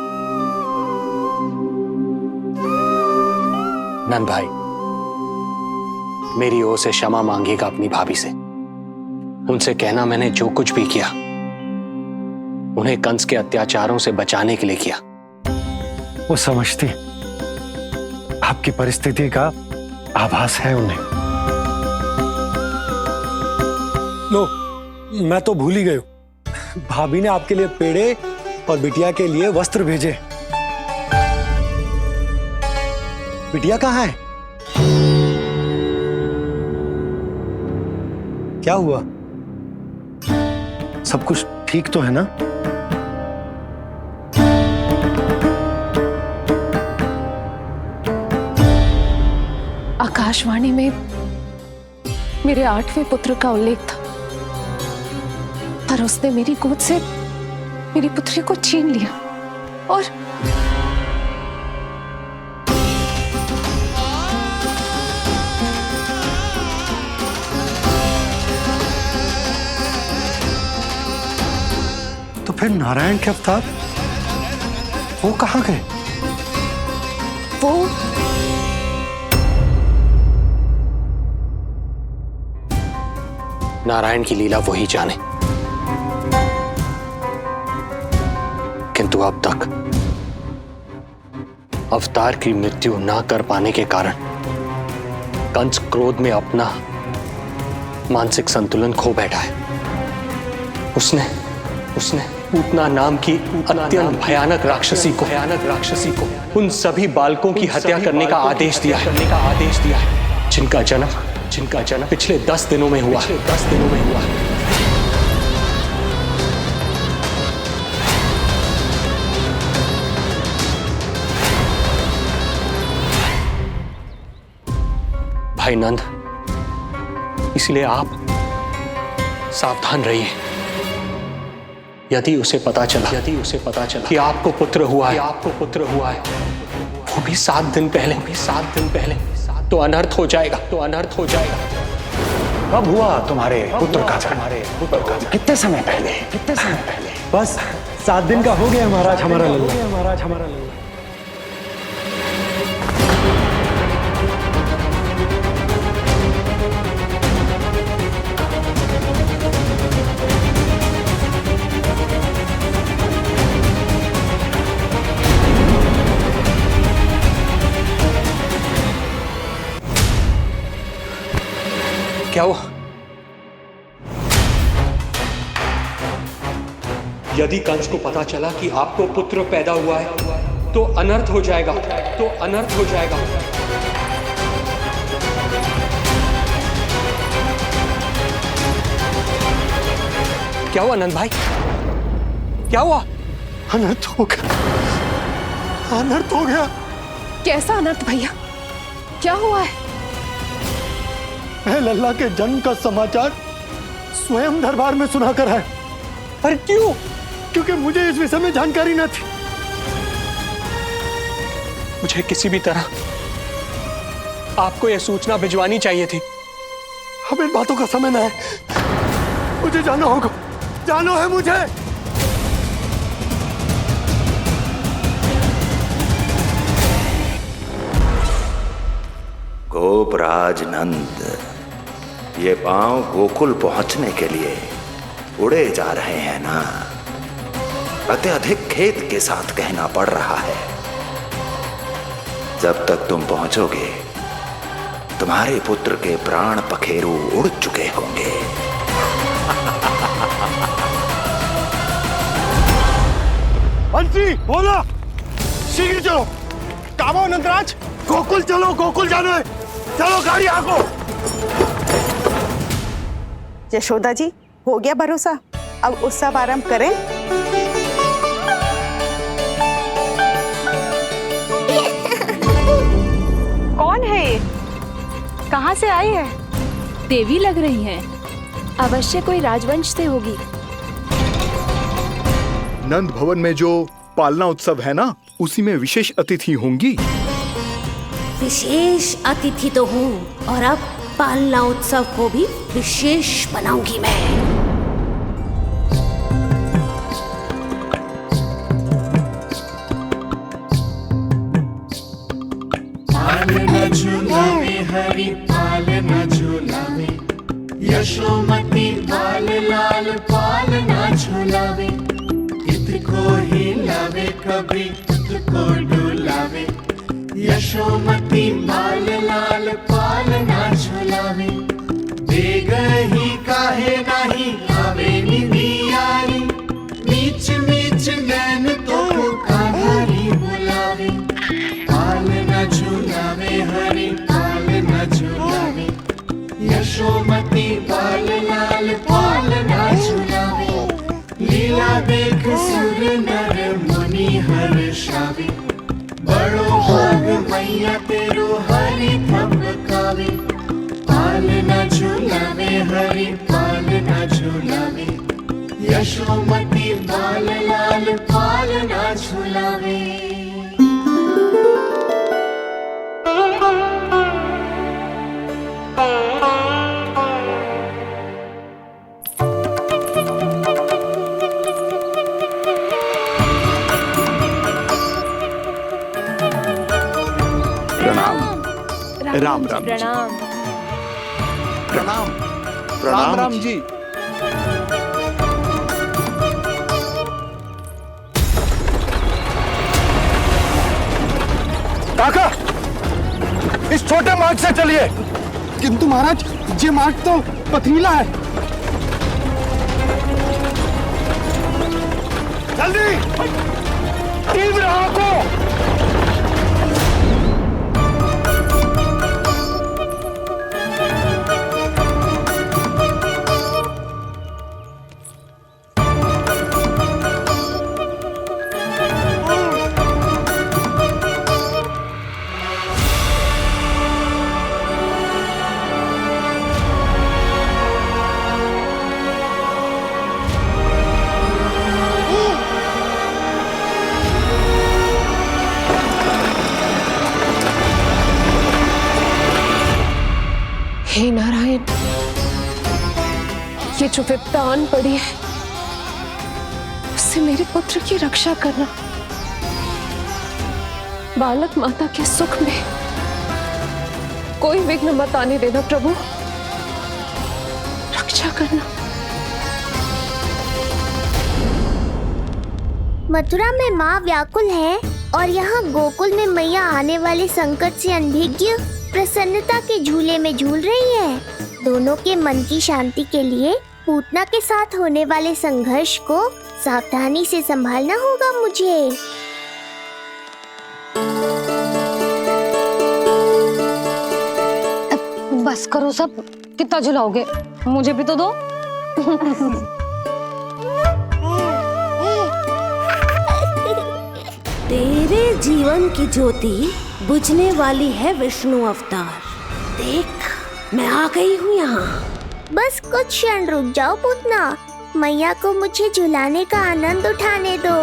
नंद भाई, मेरी ओर से क्षमा मांगिएगा अपनी भाभी से। उनसे कहना मैंने जो कुछ भी किया उन्हें कंस के अत्याचारों से बचाने के लिए किया। वो समझती आपकी परिस्थिति का आभास है उन्हें। लो, मैं तो भूल ही गई हूं। भाभी ने आपके लिए पेड़े और बिटिया के लिए वस्त्र भेजे। बिटिया कहाँ है? क्या हुआ? सब कुछ ठीक तो है ना? आकाशवाणी में मेरे 8वें पुत्र का उल्लेख था, पर उसने मेरी गोद से मेरी पुत्री को छीन लिया और तो फिर नारायण के अवतार वो कहाँ गए? वो नारायण की लीला वही जाने, किंतु अब तक अवतार की मृत्यु ना कर पाने के कारण कंस क्रोध में अपना मानसिक संतुलन खो बैठा है। उसने पूतना नाम की अत्यंत भयानक राक्षसी को उन सभी बालकों की हत्या करने का आदेश दिया है, जिनका जन्म पिछले 10 दिनों में हुआ। भाई नंद, इसलिए आप सावधान रहिए। यदि उसे पता चला कि आपको पुत्र हुआ है, वो भी 7 दिन पहले, तो अनर्थ हो जाएगा। कब हुआ तुम्हारे पुत्र का जन्म? कितने समय पहले? बस 7 दिन का हो गया महाराज हमारा लल्ला। क्या हुआ? यदि कंस को पता चला कि आपको पुत्र पैदा हुआ है तो अनर्थ हो जाएगा। क्या हुआ नंद भाई? क्या हुआ? अनर्थ हो गया। कैसा अनर्थ भैया? क्या हुआ है? मैं लल्ला के जन्म का समाचार स्वयं दरबार में सुनाकर है। अरे क्यों? क्योंकि मुझे इस विषय में जानकारी न थी। मुझे किसी भी तरह आपको यह सूचना भिजवानी चाहिए थी। अब इन बातों का समय न है, मुझे जाना होगा। जाना है मुझे। गोपराज नंद, ये पांव गोकुल पहुंचने के लिए उड़े जा रहे हैं ना? अत्यधिक खेद के साथ कहना पड़ रहा है। जब तक तुम पहुंचोगे तुम्हारे पुत्र के प्राण पखेरु उड़ चुके होंगे। बंसी बोला, शीघ्र चलो। कामो नंदराज, गोकुल चलो, गोकुल जाना है। चलो गाड़ी आगो। यशोदा जी, हो गया भरोसा, अब उत्सव आरंभ करें। कौन है ये? कहाँ से आई है? देवी लग रही हैं। अवश्य कोई राजवंश से होगी। नंद भवन में जो पालना उत्सव है ना, उसी में विशेष अतिथि होंगी। विशेष अतिथि तो हूँ, और अब पालना उत्सव को भी विशेष बनाऊंगी मैं। पालना झूलावे हरि पालना झूलावे, यशोमती बाल लाल पालना झूलावे। तुझको हिलावे कभी तुझको डुलावे यशोमती बाल लाल पालना झुलावे दे गही काहे नाही आवे निधियारी मीच मीच नैन तो कान्हारी बुलावे पालना झुलावे हरी पालना झुलावे यशोमती बाल लाल पालना झुलावे लीला देख सुर नर मुनि हर्षावे बड़ो भाग मैया तेरो हरि थपकावे पालना झुलावे हरि पालना झुलावे यशोमती बाल लाल पालना झुलावे। राम राम प्रणाम। प्रणाम राम राम जी। काका, इस छोटे मार्ग से चलिए। किंतु महाराज, ये मार्ग तो पथरीला है। जल्दी तीव्र आंखों। हे नारायण, ये जो विपदा आन पड़ी है उससे मेरे पुत्र की रक्षा करना। बालक माता के सुख में कोई विघ्न मत आने देना प्रभु, रक्षा करना। मथुरा में माँ व्याकुल है और यहाँ गोकुल में मैया आने वाले संकट से अनभिज्ञ प्रसन्नता के झूले में झूल रही है। दोनों के मन की शांति के लिए पूतना के साथ होने वाले संघर्ष को सावधानी से संभालना होगा मुझे। बस करो सब, कितना झुलाओगे, मुझे भी तो दो। तेरे जीवन की ज्योति बुझने वाली है विष्णु अवतार। देख, मैं आ गई हूँ यहाँ। बस कुछ क्षण रुक जाओ पूतना, मैया को मुझे झुलाने का आनंद उठाने दो।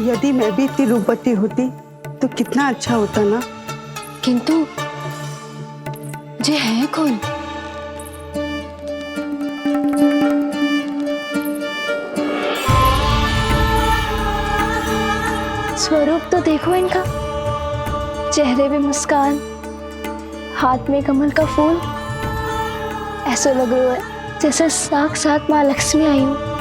यदि मैं भी इतनी रूपवती होती तो कितना अच्छा होता ना। किंतु ये है कौन? स्वरूप तो देखो इनका, चेहरे पे मुस्कान, हाथ में कमल का फूल। ऐसा लग रहा है जैसे साक्षात माँ लक्ष्मी आई हूँ।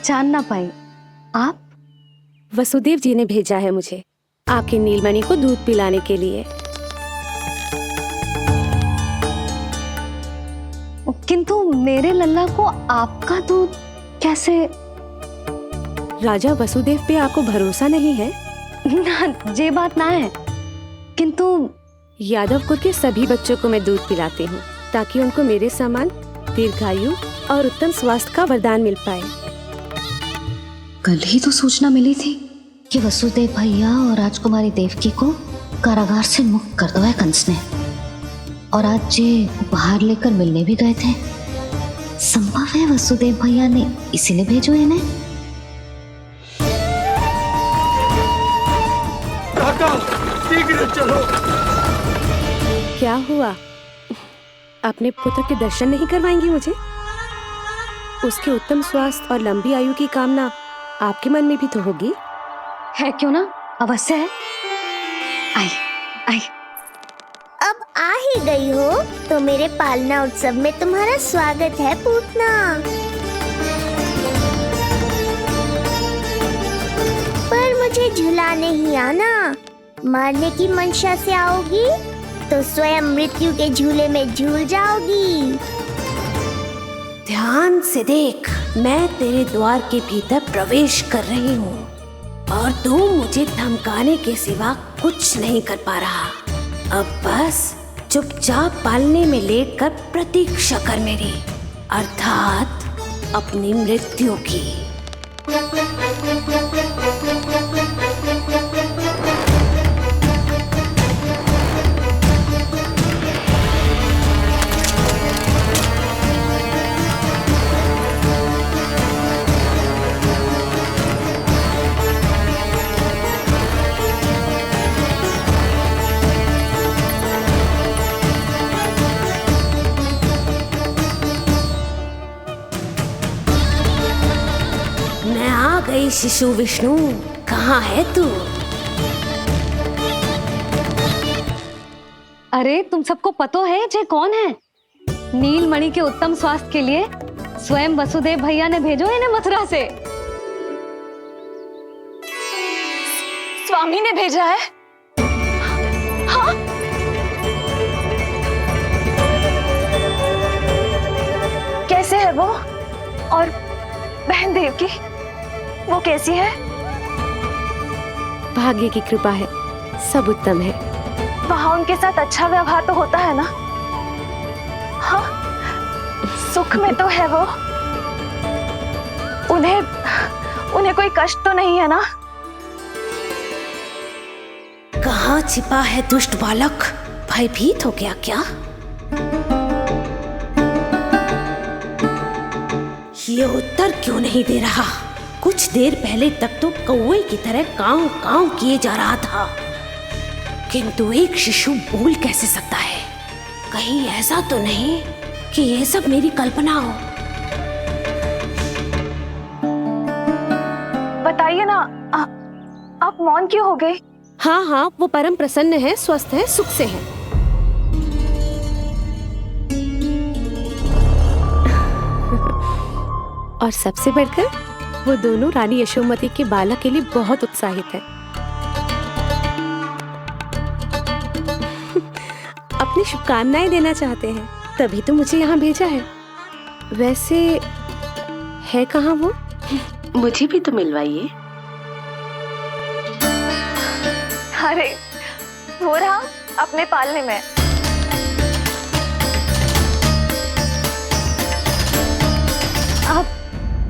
पहचान ना पाई। आप? वसुदेव जी ने भेजा है मुझे आपके नीलमणि को दूध पिलाने के लिए। किंतु मेरे लल्ला को आपका दूध कैसे? राजा वसुदेव पे आपको भरोसा नहीं है? ना, ये बात ना है, किंतु यादव कुल के सभी बच्चों को मैं दूध पिलाती हूँ ताकि उनको मेरे समान दीर्घायु और उत्तम स्वास्थ्य का वरदान मिल पाए। कल ही तो सूचना मिली थी कि वसुदेव भैया और राजकुमारी देवकी को कारागार से मुक्त कर दो है कंस ने, और आज ये उपहार लेकर मिलने भी गए थे। संभव है वसुदेव भैया ने इसीलिए भेजो इन्हें। काका, शीघ्र चलो। क्या हुआ? अपने पुत्र के दर्शन नहीं करवाएंगी मुझे? उसके उत्तम स्वास्थ्य और लंबी आयु की कामना आपके मन में भी तो होगी। है क्यों ना, अवश्य है। आई आई। अब आ ही गई हो तो मेरे पालना उत्सव में तुम्हारा स्वागत है पूतना। पर मुझे झुलाने ही आना। मारने की मंशा से आओगी तो स्वयं मृत्यु के झूले में झूल जाओगी। ध्यान से देख, मैं तेरे द्वार के भीतर प्रवेश कर रही हूँ और तू मुझे धमकाने के सिवा कुछ नहीं कर पा रहा। अब बस चुपचाप पालने में लेटकर प्रतीक्षा कर मेरी, अर्थात अपनी मृत्यु की। गई शिशु विष्णु, कहाँ है तू? अरे तुम सबको पतो है जे कौन है? नीलमणि के उत्तम स्वास्थ्य के लिए स्वयं वसुदेव भैया ने भेजो इन्हें मथुरा से। स्वामी ने भेजा है? हाँ? कैसे है वो? और बहन देवकी, वो कैसी है? भाग्य की कृपा है, सब उत्तम है। वहाँ उनके साथ अच्छा व्यवहार तो होता है ना? हाँ, सुख में तो है वो। उन्हें कोई कष्ट तो नहीं है ना? कहाँ छिपा है दुष्ट बालक? भयभीत हो गया क्या? ये उत्तर क्यों नहीं दे रहा? कुछ देर पहले तक तो कौवे की तरह कांव कांव किए जा रहा था, किंतु एक शिशु बोल कैसे सकता है? कहीं ऐसा तो नहीं कि ये सब मेरी कल्पना हो? बताइए ना, आप मौन क्यों हो गए? हाँ हाँ, वो परम प्रसन्न है, स्वस्थ है, सुख से है। और सबसे बढ़कर वो दोनों रानी यशोमती के बालक के लिए बहुत उत्साहित है। अपनी शुभकामनाएं देना चाहते हैं, तभी तो मुझे यहाँ भेजा है। वैसे है कहाँ वो? मुझे भी तो मिलवाइए। अरे वो रहा अपने पालने में।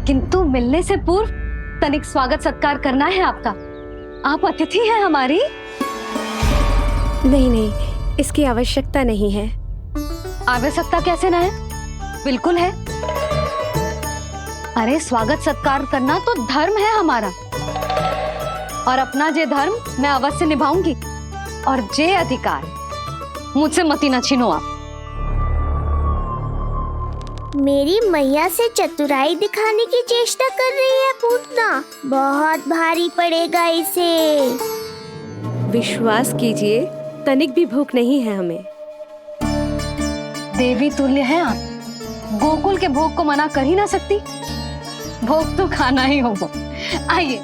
किंतु मिलने से पूर्व तनिक स्वागत सत्कार करना है आपका। आप अतिथि हैं हमारी। नहीं नहीं, इसकी आवश्यकता नहीं है। आवश्यकता कैसे ना है? बिल्कुल है। अरे स्वागत सत्कार करना तो धर्म है हमारा, और अपना जे धर्म मैं अवश्य निभाऊंगी, और जे अधिकार मुझसे मती न छीनो आप। मेरी मैया से चतुराई दिखाने की चेष्टा कर रही है पूतना। बहुत भारी पड़ेगा इसे। विश्वास कीजिए, तनिक भी भूख नहीं है हमें। देवी तुल्य हैं आप, गोकुल के भोग को मना कर ही ना सकती। भोग तो खाना ही होगा। आइए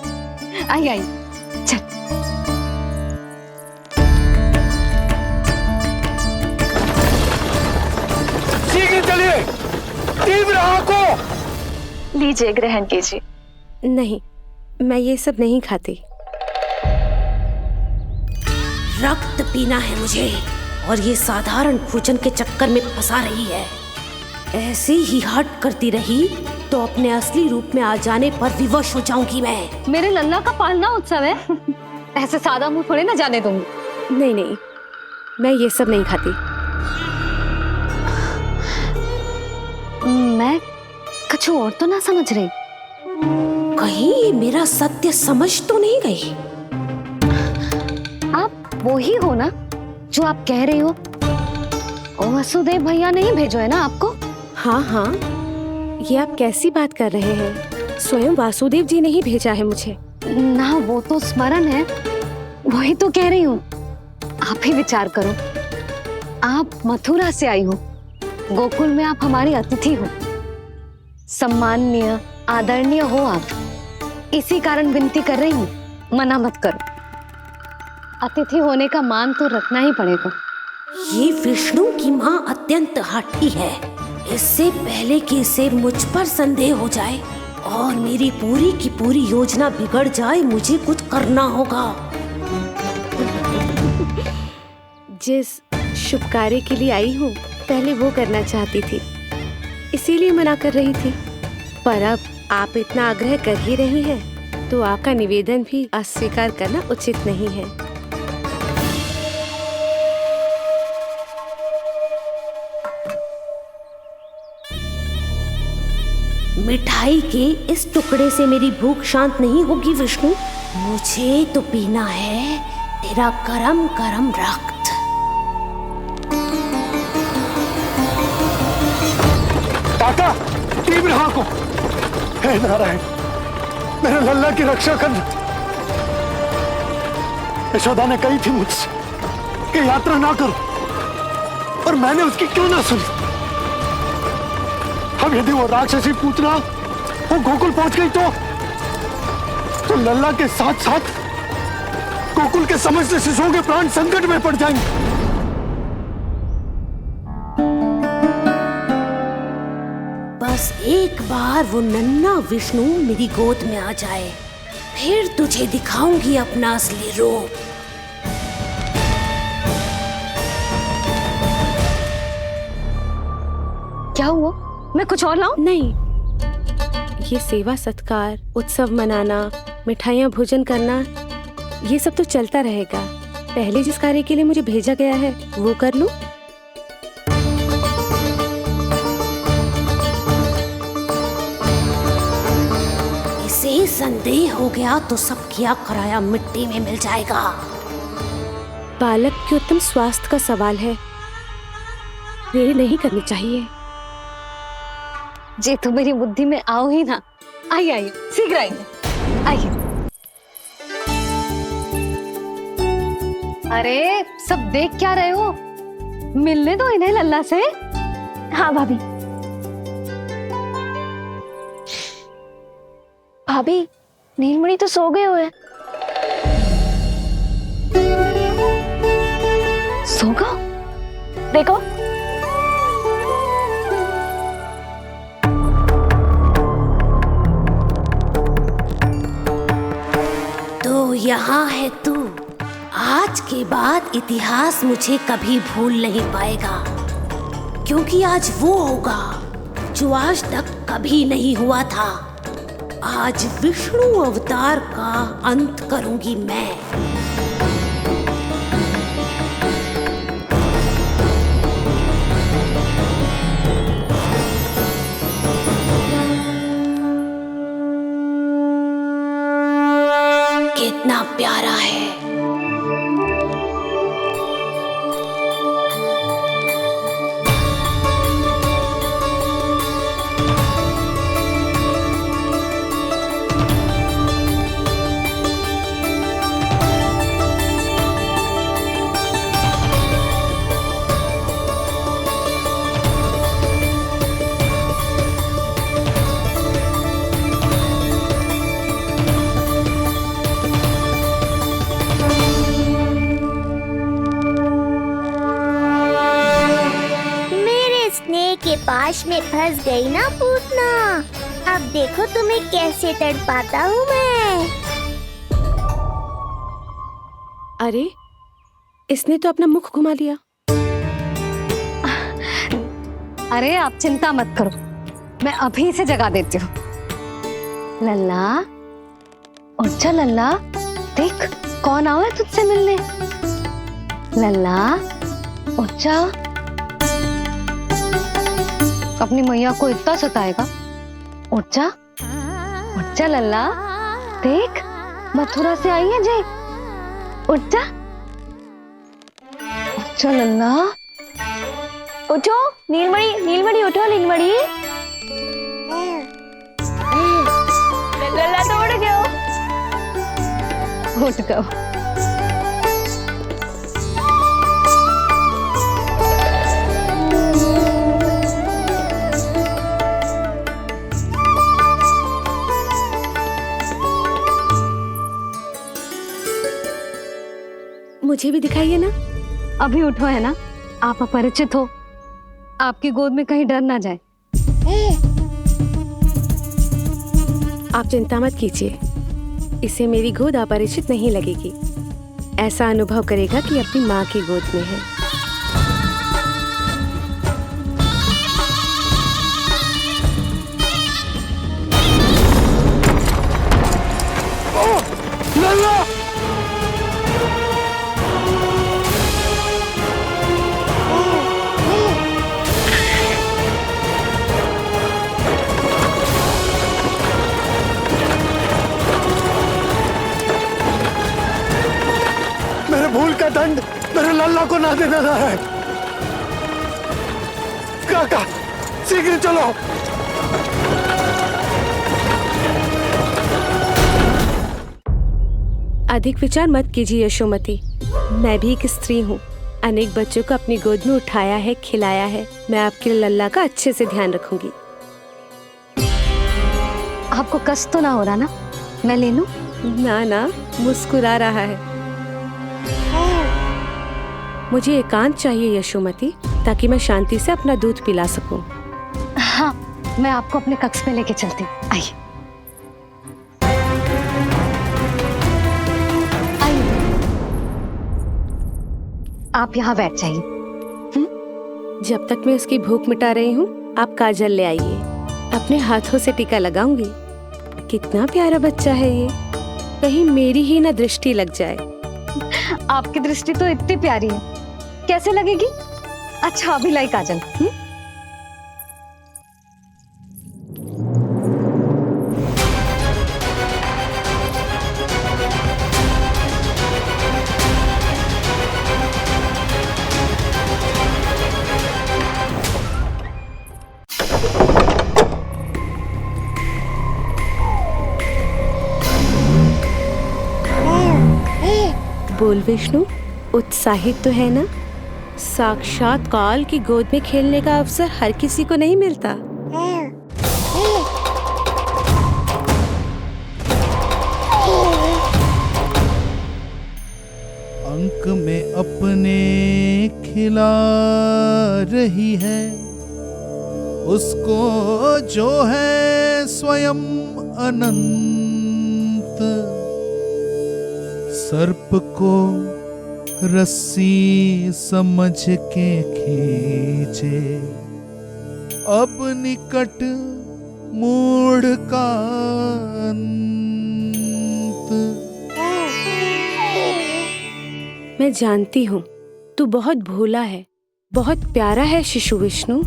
आइए आइए, चल। शीघ्र चलिए, तीव्र आंखों। लीजिए, ग्रहण कीजिए। नहीं, मैं ये सब नहीं खाती। रक्त पीना है मुझे, और ये साधारण भोजन के चक्कर में फंसा रही है। ऐसे ही हट करती रही तो अपने असली रूप में आ जाने पर विवश हो जाऊंगी मैं। मेरे लल्ला का पालना उत्सव है, ऐसे सादा मुंह थोड़े ना जाने दूंगी। नहीं नहीं, मैं ये सब नहीं खाती। मैं कुछ और तो ना समझ रही। कहीं ये मेरा सत्य समझ तो नहीं गई? आप वो ही हो ना जो आप कह रही हो? ओ वसुदेव भैया ने ही भेजो है ना आपको? हाँ हाँ, ये आप कैसी बात कर रहे हैं? स्वयं वासुदेव जी ने ही भेजा है मुझे। ना वो तो स्मरण है, वही तो कह रही हूँ। आप ही विचार करो, आप मथुरा से आई हो, गोकुल में आप हमारी अतिथि हो, सम्माननीय आदरणीय हो आप। इसी कारण विनती कर रही हूँ, मना मत करो। अतिथि होने का मान तो रखना ही पड़ेगा। ये विष्णु की माँ अत्यंत हठी है। इससे पहले कि इसे मुझ पर संदेह हो जाए और मेरी पूरी की पूरी योजना बिगड़ जाए, मुझे कुछ करना होगा। जिस शुभ कार्य के लिए आई हूँ, पहले वो करना चाहती थी, इसीलिए मना कर रही थी। पर अब आप इतना आग्रह कर ही रही हैं, तो आपका निवेदन भी अस्वीकार करना उचित नहीं है। मिठाई के इस टुकड़े से मेरी भूख शांत नहीं होगी विष्णु। मुझे तो पीना है तेरा गरम गरम रक्त। काका, तीव्र आंखों। हे नारायण, मेरे लल्ला की रक्षा करना। यशोदा ने कही थी मुझसे कि यात्रा ना करो, और मैंने उसकी क्यों ना सुनी। अब यदि वो राक्षसी पूतना वो गोकुल पहुंच गई तो लल्ला के साथ साथ गोकुल के समस्त शिशुओं के प्राण संकट में पड़ जाएंगे। बस एक बार वो नन्हा विष्णु मेरी गोद में आ जाए, फिर तुझे दिखाऊंगी अपना असली रूप। क्या हुआ? मैं कुछ और लाऊं? नहीं, ये सेवा सत्कार, उत्सव मनाना, मिठाइयाँ भोजन करना, ये सब तो चलता रहेगा। पहले जिस कार्य के लिए मुझे भेजा गया है वो कर लूं। इसे संदेह हो गया तो सब किया कराया मिट्टी में मिल जाएगा। बालक के उत्तम स्वास्थ्य का सवाल है, देरी नहीं करनी चाहिए। जी तो मेरी बुद्धि में आओ ही ना। आइए आइए, शीघ्र आइए, आइए। अरे सब देख क्या रहे हो? मिलने दो इन्हें लल्ला से। हाँ भाभी। भाभी, नीलमणि तो सो गए हुए। सो गो? देखो। तो यहाँ है तू। आज के बाद इतिहास मुझे कभी भूल नहीं पाएगा, क्योंकि आज वो होगा जो आज तक कभी नहीं हुआ था। आज विष्णु अवतार का अंत करूंगी मैं। कितना प्यारा है। पूतने के पास में फंस गई ना पूतना। अब देखो तुम्हें कैसे तड़पाता हूँ मैं। अरे इसने तो अपना मुख घुमा लिया। अरे आप चिंता मत करो, मैं अभी से जगा देती हूँ। लल्ला उठ जा लल्ला, देख कौन आवा है तुझसे मिलने। लल्ला उठ जा, अपनी मैया को इतना सताएगा। उठ जा लल्ला, देख मथुरा से आई है जय। उठ जा लल्ला। उठो नीलमणि, नीलमणि उठो नीलमणि। लल्ला तो उठ गयो। उठ गयो। मुझे भी दिखाइए ना। अभी उठो है ना, आप अपरिचित हो, आपकी गोद में कहीं डर ना जाए। आप चिंता मत कीजिए, इसे मेरी गोद अपरिचित नहीं लगेगी। ऐसा अनुभव करेगा कि अपनी माँ की गोद में है। मेरे भूल का दंड मेरे लल्ला को ना देना है। काका शीघ्र चलो। अधिक विचार मत कीजिए यशोमती, मैं भी एक स्त्री हूँ। अनेक बच्चों को अपनी गोद में उठाया है, खिलाया है। मैं आपके लल्ला का अच्छे से ध्यान रखूंगी। आपको कष्ट तो ना हो रहा ना, मैं ले लूं? ना, मुस्कुरा रहा है। मुझे एकांत चाहिए यशोमती, ताकि मैं शांति से अपना दूध पिला सकूं। हाँ, मैं आपको अपने कक्ष में लेके चलती हूँ। आइए। आप यहाँ बैठ जाइए। जब तक मैं उसकी भूख मिटा रही हूँ, आप काजल ले आइए। अपने हाथों से टीका लगाऊंगी। कितना प्यारा बच्चा है ये, कहीं मेरी ही ना दृष्टि लग जाए। आपकी दृष्टि तो इतनी प्यारी है, कैसे लगेगी? अच्छा अभी लाई काजल। बोल विष्णु, उत्साहित तो है ना? साक्षात काल की गोद में खेलने का अवसर हर किसी को नहीं मिलता। अंक में अपने खिला रही है, उसको जो है स्वयं अनंत। सर्प को रस्सी समझ के खींचे, अब निकट मूढ़ का अंत। मैं जानती हूँ तू बहुत भोला है, बहुत प्यारा है शिशु विष्णु,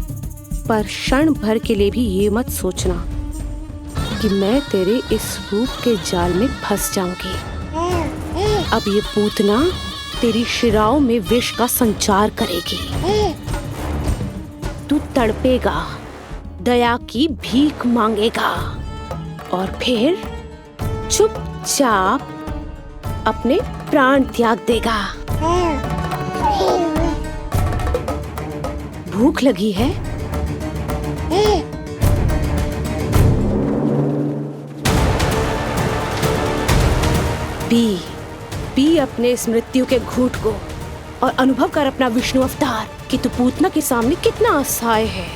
पर क्षण भर के लिए भी ये मत सोचना कि मैं तेरे इस रूप के जाल में फंस जाऊंगी। अब ये पूतना तेरी शिराओं में विष का संचार करेगी। तू तड़पेगा, दया की भीख मांगेगा और फिर चुपचाप अपने प्राण त्याग देगा। भूख लगी है? पी अपने इस मृत्यु के घूंट को और अनुभव कर अपना विष्णु अवतार। कि तू पूतना के सामने कितना असहाय है।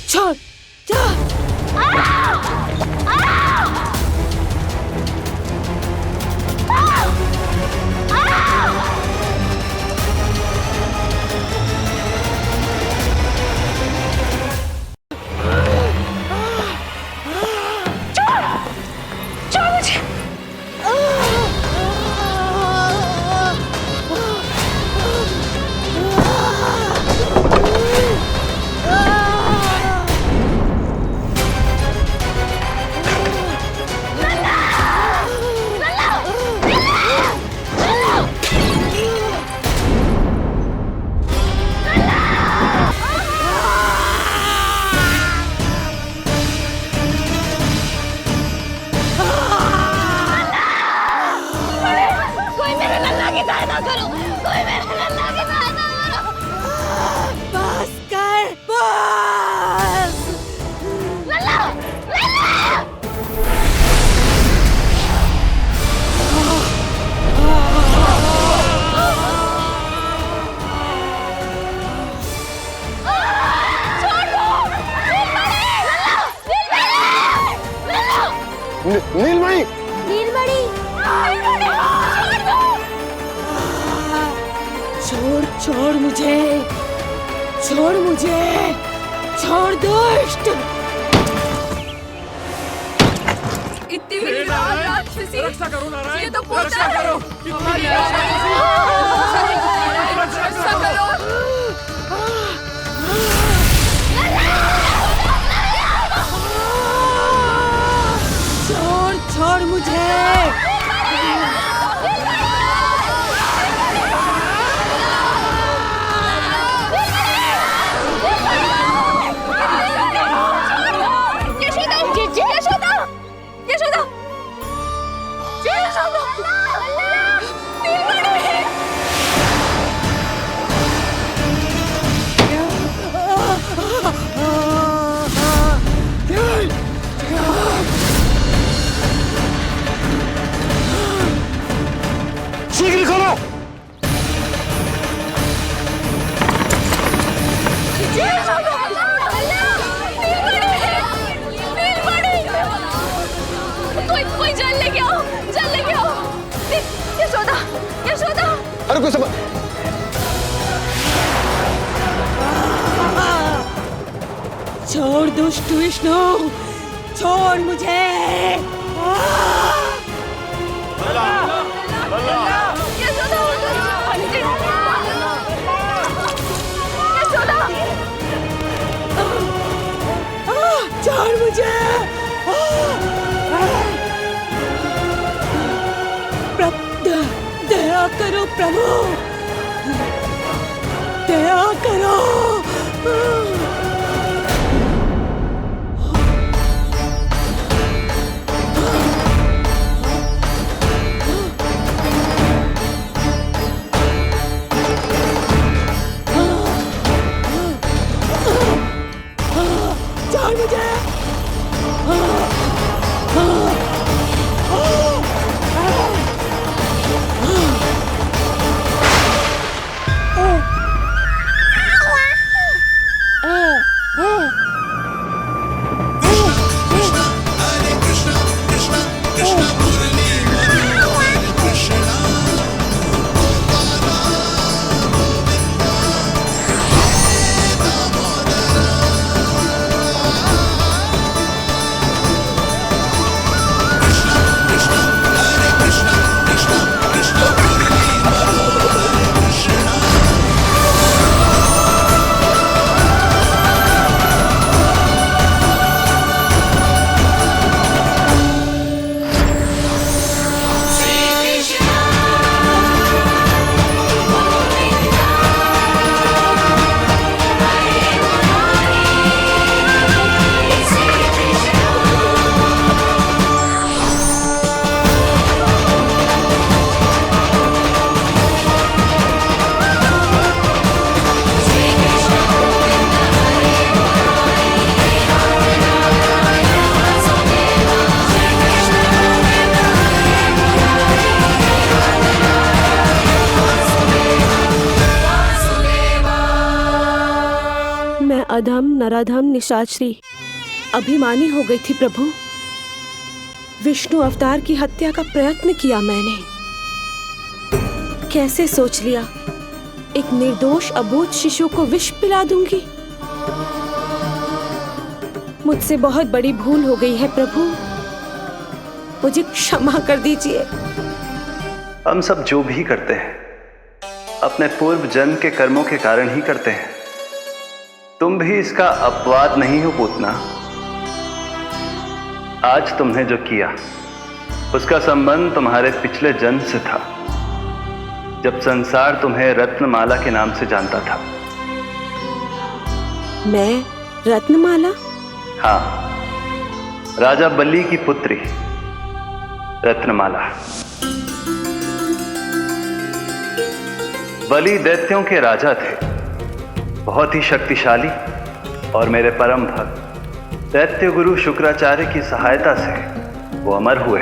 छोड़ नीलमणि, नीलमणि, छोड़ छोड़ मुझे, छोड़ मुझे, छोड़ दुष्ट। इतनी रक्षा करो नारायण, ये तो रक्षा करो, रक्षा करो। छोड़ छोड़ मुझे। शीघ्र करो। कोई जल लेके आओ, जल लेके आओ। यशोदा, यशोदा। अरे कोई सब छोड़ दुष्ट विष्णु, छोड़ मुझे। छोड़ मुझे। दया करो प्रभु, दया करो। छोड़ मुझे। अधम नराधम निशाचरी अभिमानी हो गई थी प्रभु। विष्णु अवतार की हत्या का प्रयत्न किया मैंने। कैसे सोच लिया एक निर्दोष अबोध शिशु को विष पिला दूंगी। मुझसे बहुत बड़ी भूल हो गई है प्रभु, मुझे क्षमा कर दीजिए। हम सब जो भी करते हैं अपने पूर्व जन्म के कर्मों के कारण ही करते हैं। तुम भी इसका अपवाद नहीं हो पूतना। आज तुमने जो किया उसका संबंध तुम्हारे पिछले जन्म से था, जब संसार तुम्हें रत्नमाला के नाम से जानता था। मैं रत्नमाला? हाँ, राजा बलि की पुत्री रत्नमाला। बलि दैत्यों के राजा थे, बहुत ही शक्तिशाली, और मेरे परम भक्त दैत्य गुरु शुक्राचार्य की सहायता से वो अमर हुए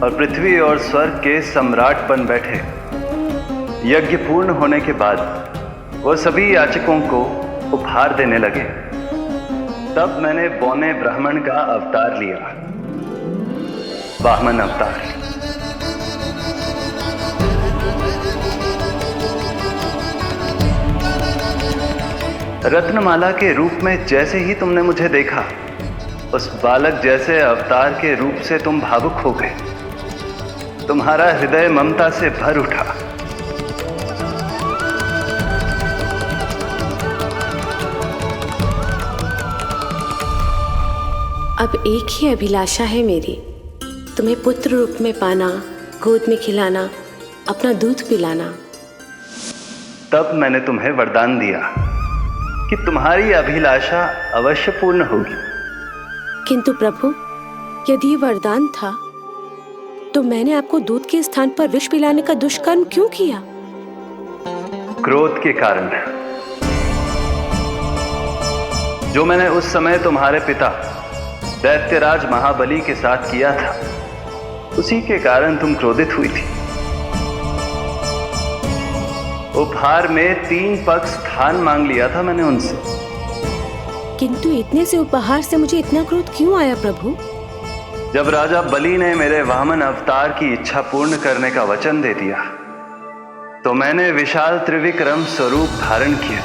और पृथ्वी और स्वर्ग के सम्राट बन बैठे। यज्ञ पूर्ण होने के बाद वो सभी याचकों को उपहार देने लगे। तब मैंने बौने ब्राह्मण का अवतार लिया, वामन अवतार। रत्नमाला के रूप में जैसे ही तुमने मुझे देखा, उस बालक जैसे अवतार के रूप से तुम भावुक हो गए। तुम्हारा हृदय ममता से भर उठा। अब एक ही अभिलाषा है मेरी, तुम्हें पुत्र रूप में पाना, गोद में खिलाना, अपना दूध पिलाना। तब मैंने तुम्हें वरदान दिया कि तुम्हारी अभिलाषा अवश्य पूर्ण होगी। किंतु प्रभु, यदि ये वरदान था तो मैंने आपको दूध के स्थान पर विष पिलाने का दुष्कर्म क्यों किया? क्रोध के कारण, जो मैंने उस समय तुम्हारे पिता दैत्यराज महाबली के साथ किया था, उसी के कारण तुम क्रोधित हुई थी। उपहार में 3 पग स्थान मांग लिया था मैंने उनसे। किंतु इतने से उपहार से मुझे इतना क्रोध क्यों आया प्रभु? जब राजा बलि ने मेरे वामन अवतार की इच्छा पूर्ण करने का वचन दे दिया, तो मैंने विशाल त्रिविक्रम स्वरूप धारण किया।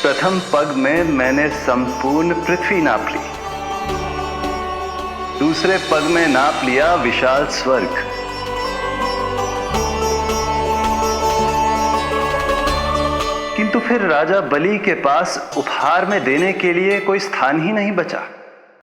प्रथम पग में मैंने संपूर्ण पृथ्वी नाप ली, दूसरे पग में नाप लिया विशाल स्वर्ग, किंतु फिर राजा बलि के पास उपहार में देने के लिए कोई स्थान ही नहीं बचा।